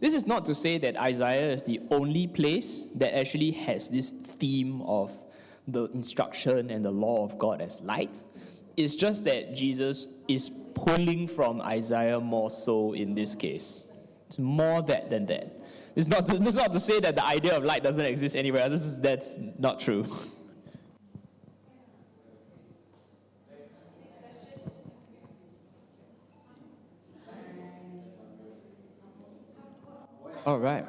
This is not to say that Isaiah is the only place that actually has this theme of the instruction and the law of God as light. It's just that Jesus is pulling from Isaiah more so in this case. It's more that than that. It's not to say that the idea of light doesn't exist anywhere else. That's not true. All right.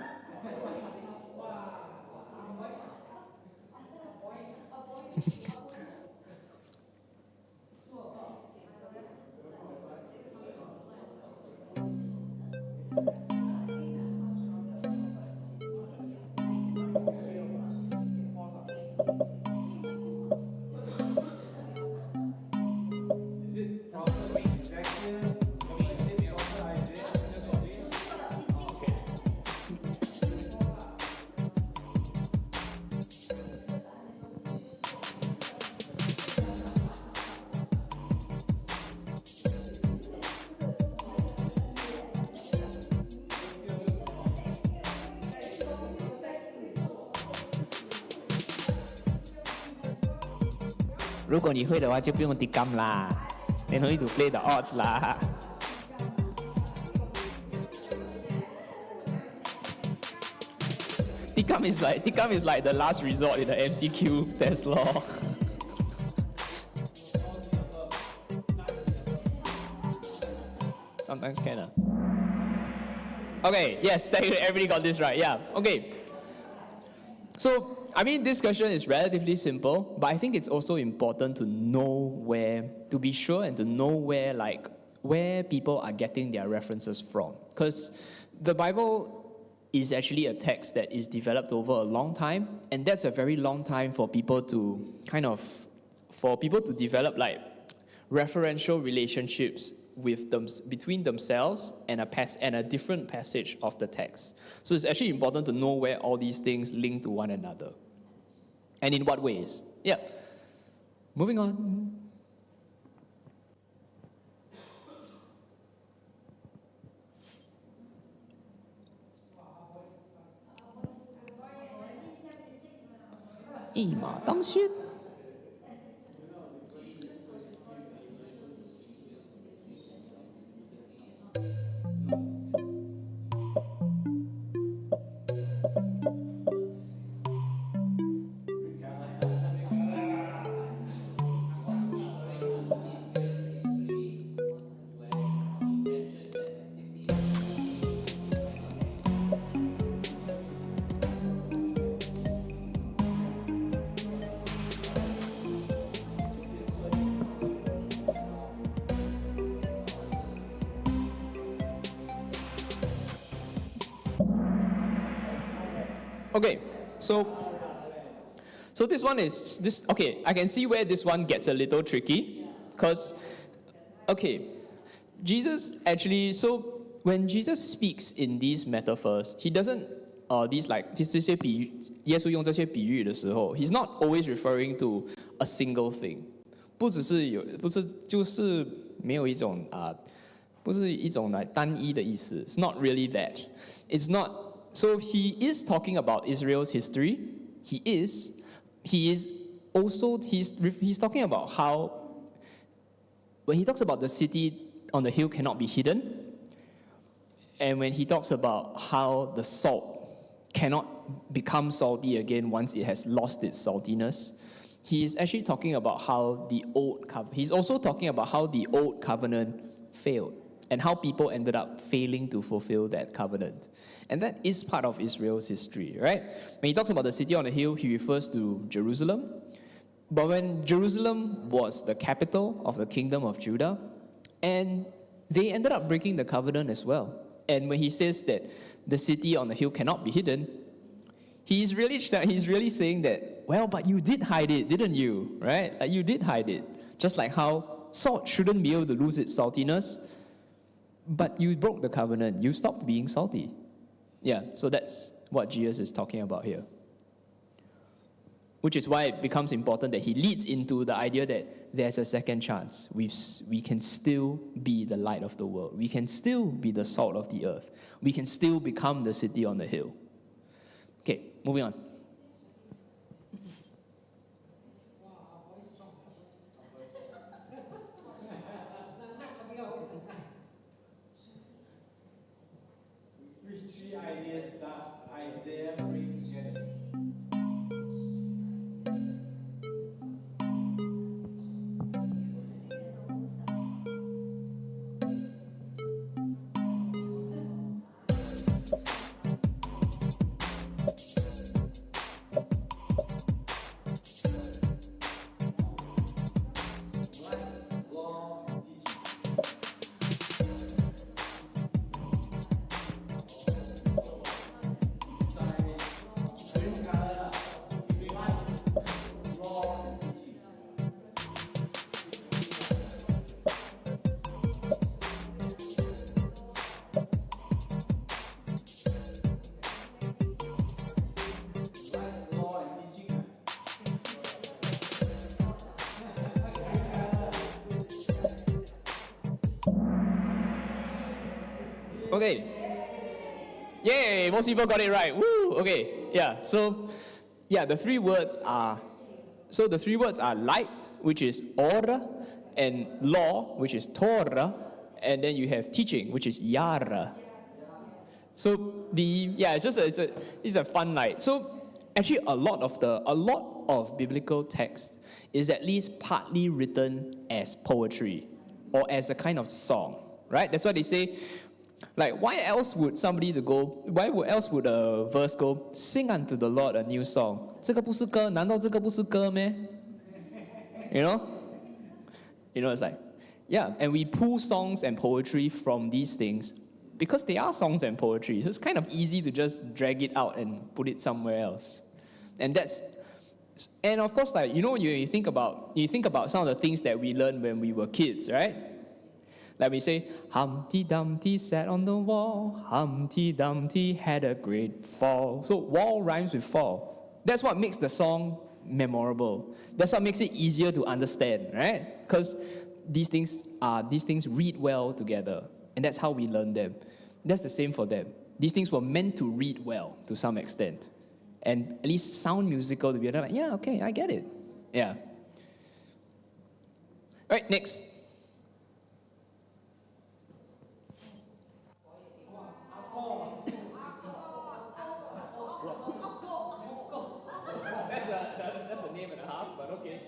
If you know, 就不用 tikam 啦 Then no need to play the odds 啦 Tikam is like the last resort in the MCQ test law. Sometimes can. Okay, yes, thank you. Everybody got this right. Yeah, okay. So, I mean, this question is relatively simple, but I think it's also important to know where, to be sure and to know where, like, where people are getting their references from. Because the Bible is actually a text that is developed over a long time, and that's a very long time for people to develop like referential relationships with them, between themselves and a different passage of the text. So it's actually important to know where all these things link to one another. And in what ways? Yeah. Moving on. Yi ma dang xuan. Okay, so this one is this. Okay, I can see where this one gets a little tricky, because, okay, Jesus actually. So when Jesus speaks in these metaphors, he doesn't. These like 这些比喻，耶稣用这些比喻的时候 he's not always referring to a single thing， 不是就是没有一种不是一种来单一的意思。It's not really that. It's not. So he is talking about Israel's history. He is also he's talking about how when he talks about the city on the hill cannot be hidden, and when he talks about how the salt cannot become salty again once it has lost its saltiness, he is actually talking about how he's also talking about how the old covenant failed and how people ended up failing to fulfill that covenant. And that is part of Israel's history, right? When he talks about the city on the hill, he refers to Jerusalem. But when Jerusalem was the capital of the kingdom of Judah, and they ended up breaking the covenant as well. And when he says that the city on the hill cannot be hidden, he's really saying that, well, but you did hide it, didn't you? Right? Like you did hide it. Just like how salt shouldn't be able to lose its saltiness, but you broke the covenant. You stopped being salty. Yeah, so that's what Jesus is talking about here. Which is why it becomes important that he leads into the idea that there's a second chance. We can still be the light of the world. We can still be the salt of the earth. We can still become the city on the hill. Okay, moving on. Which three ideas does Isaiah bring together? Law and teaching. Law and teaching. Okay. Yay, most people got it right. Woo! Okay, yeah. So, yeah, the three words are light, which is or, and law, which is Torah, and then you have teaching, which is Yara. So it's a fun night. So actually, a lot of biblical text is at least partly written as poetry or as a kind of song, right? That's why they say, like, why else would a verse go, sing unto the Lord a new song? 这个不是歌，难道这个不是歌咩? You know, it's like, Yeah, and we pull songs and poetry from these things because they are songs and poetry. So it's kind of easy to just drag it out and put it somewhere else. And of course, like, you think about some of the things that we learned when we were kids, right? Like we say, Humpty Dumpty sat on the wall, Humpty Dumpty had a great fall. So wall rhymes with fall. That's what makes the song memorable. That's what makes it easier to understand, right? Because these things read well together, and that's how we learn them. That's the same for them. These things were meant to read well to some extent, and at least sound musical to be like, yeah, okay, I get it. Yeah. All right, next. That's a name and a half, but okay.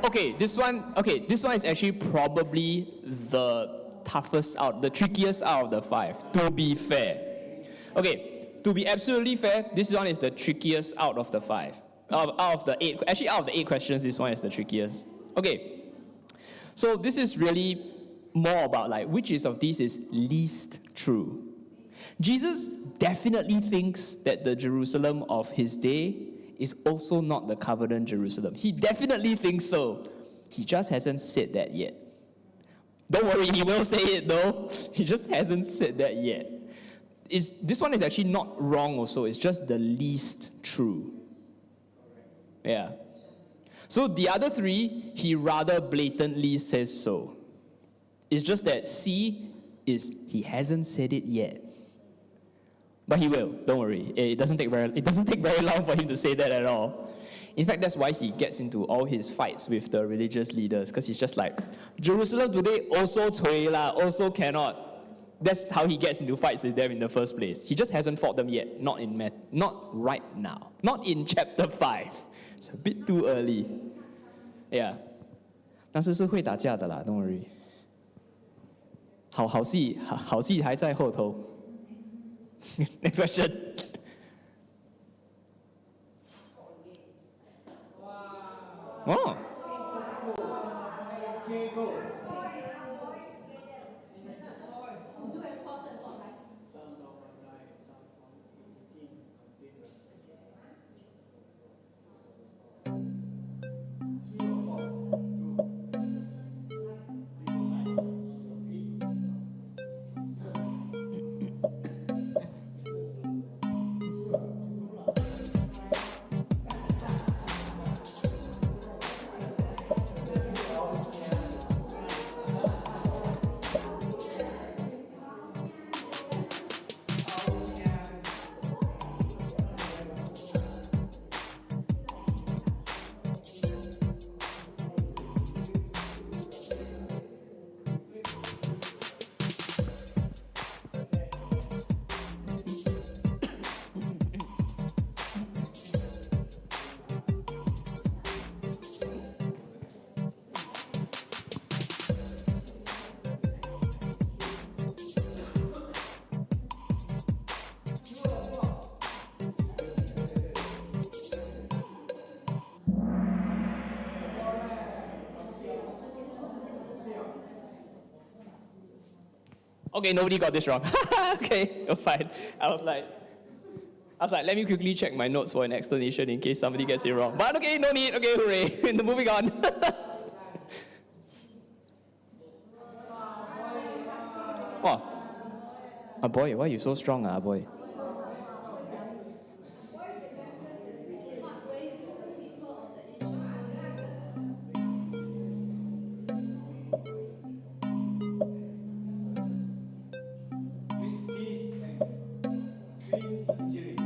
Okay, this one is actually probably the trickiest out of the 5, to be fair. Okay, to be absolutely fair, this one is the trickiest out of the 5. Out of the 8 questions, this one is the trickiest. Okay, so this is really more about like, which of these is least true? Jesus definitely thinks that the Jerusalem of his day is also not the covenant Jerusalem. He definitely thinks so. He just hasn't said that yet. Don't worry, he will say it though. He just hasn't said that yet. This one is actually not wrong also. It's just the least true. Yeah. So the other 3, he rather blatantly says so. It's just that C is he hasn't said it yet. But he will, don't worry. It doesn't take very long for him to say that at all. In fact, that's why he gets into all his fights with the religious leaders, because he's just like, Jerusalem today also cui lah, also cannot. That's how he gets into fights with them in the first place. He just hasn't fought them yet, not right now, not in chapter 5. It's a bit too early. Yeah. 但是是会打架的啦, don't worry. 好戏还在后头。Next question. Oh. Okay, nobody got this wrong. Okay, fine. I was like, I was like, let me quickly check my notes for an explanation in case somebody gets it wrong. But okay, no need. Okay, hooray. Moving on. Oh, boy, why are you so strong, boy? With peace and green injuries.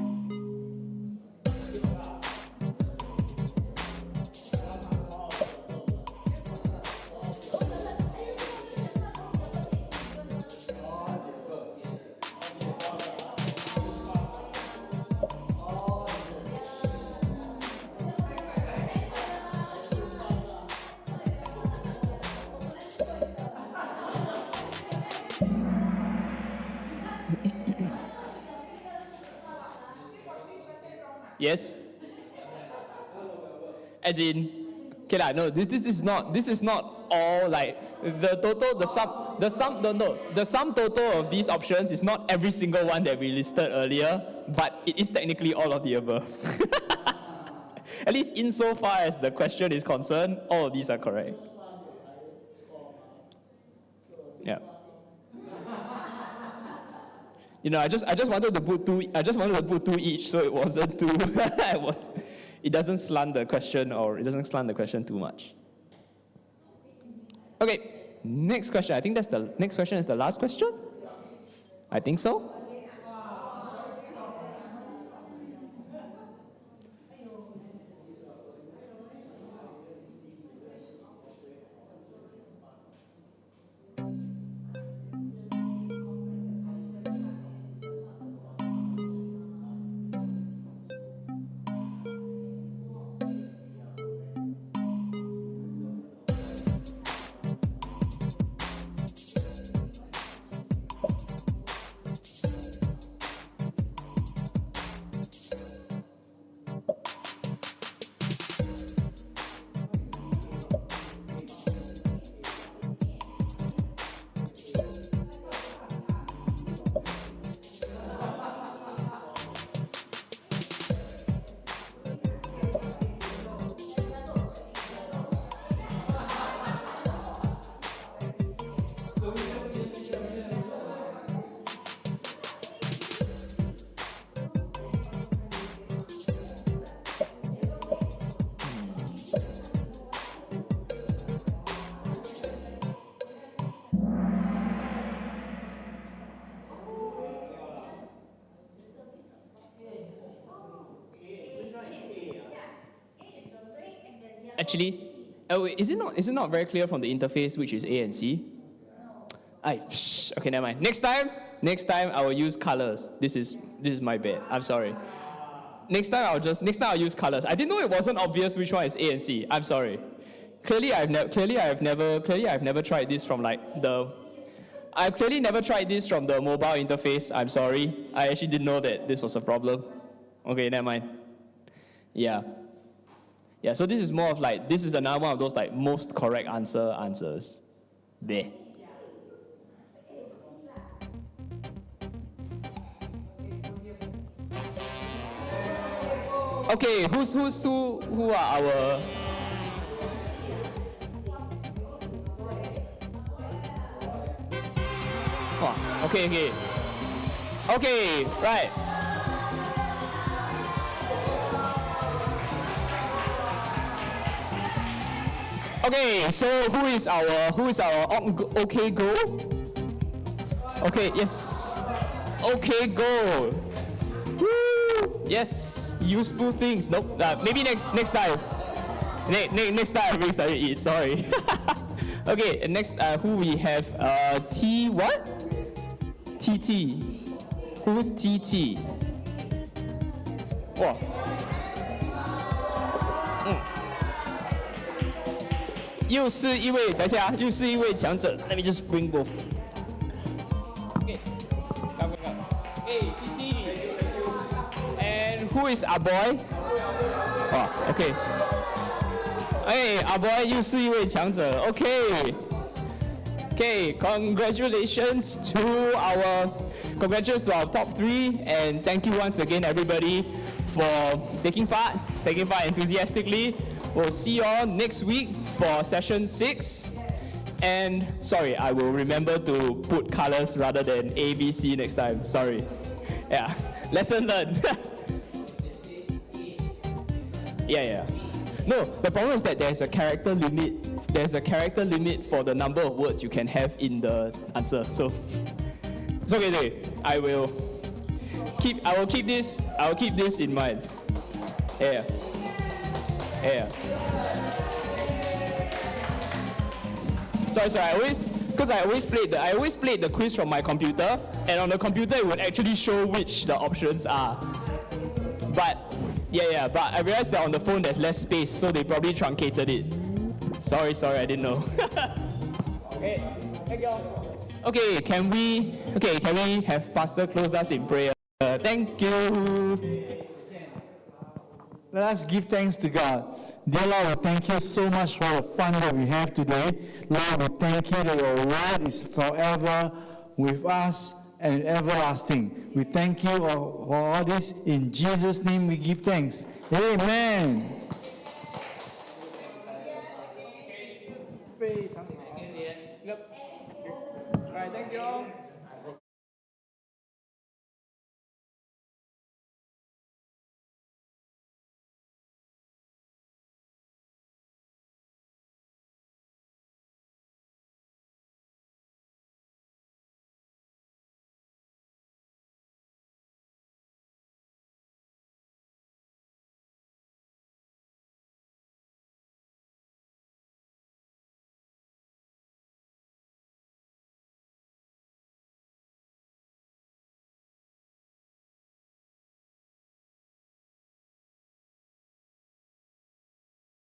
Yes? As in, okay lah, no, this is not all like the total, the sum total of these options is not every single one that we listed earlier, but it is technically all of the above. At least insofar as the question is concerned, all of these are correct. Yeah. You know, I just wanted to put two. I just wanted to put two each, so it wasn't too. It doesn't slant the question, or it doesn't slant the question too much. Okay, next question. I think that's the next question is the last question. I think so. Actually, is it not very clear from the interface which is A and C? Okay, never mind. Next time I will use colors. This is my bad. I'm sorry. Next time I'll use colors. I didn't know it wasn't obvious which one is A and C. I'm sorry. Clearly I've never tried this from I've clearly never tried this from the mobile interface. I'm sorry. I actually didn't know that this was a problem. Okay, never mind. Yeah. Yeah, so this is more of this is another one of those most correct answers. There. Okay, who are our... Oh, okay, right. Okay, so who is our okay go? Okay, yes. Okay go. Woo! Yes, useful things. Nope. Maybe next time. Next time I bring study to eat. Sorry. Okay, and next who we have? T what? TT. Who's TT? Oh. 又是一位，等一下，又是一位强者。Let me just bring both. Okay, come. Hey, TT. And who is our boy? Oh, okay. Hey, our boy 又是一位强者。Okay. Okay, congratulations to our congratulations to our top 3, and thank you once again, everybody, for taking part enthusiastically. We'll see you all next week for session 6. And sorry, I will remember to put colors rather than A, B, C next time. Sorry. Yeah, lesson learned. Yeah. No, the problem is that there's a character limit. There's a character limit for the number of words you can have in the answer. So it's okay. I will keep this in mind. Yeah. Sorry. I always played the quiz from my computer, and on the computer it would actually show which the options are. But but I realized that on the phone there's less space, so they probably truncated it. Sorry, I didn't know. Okay, thank you all. Okay, can we have Pastor close us in prayer? Thank you. Let us give thanks to God. Dear Lord, we thank you so much for the fun that we have today. Lord, we thank you that your word is forever with us and everlasting. We thank you for all this. In Jesus' name we give thanks. Amen. All right, thank you all.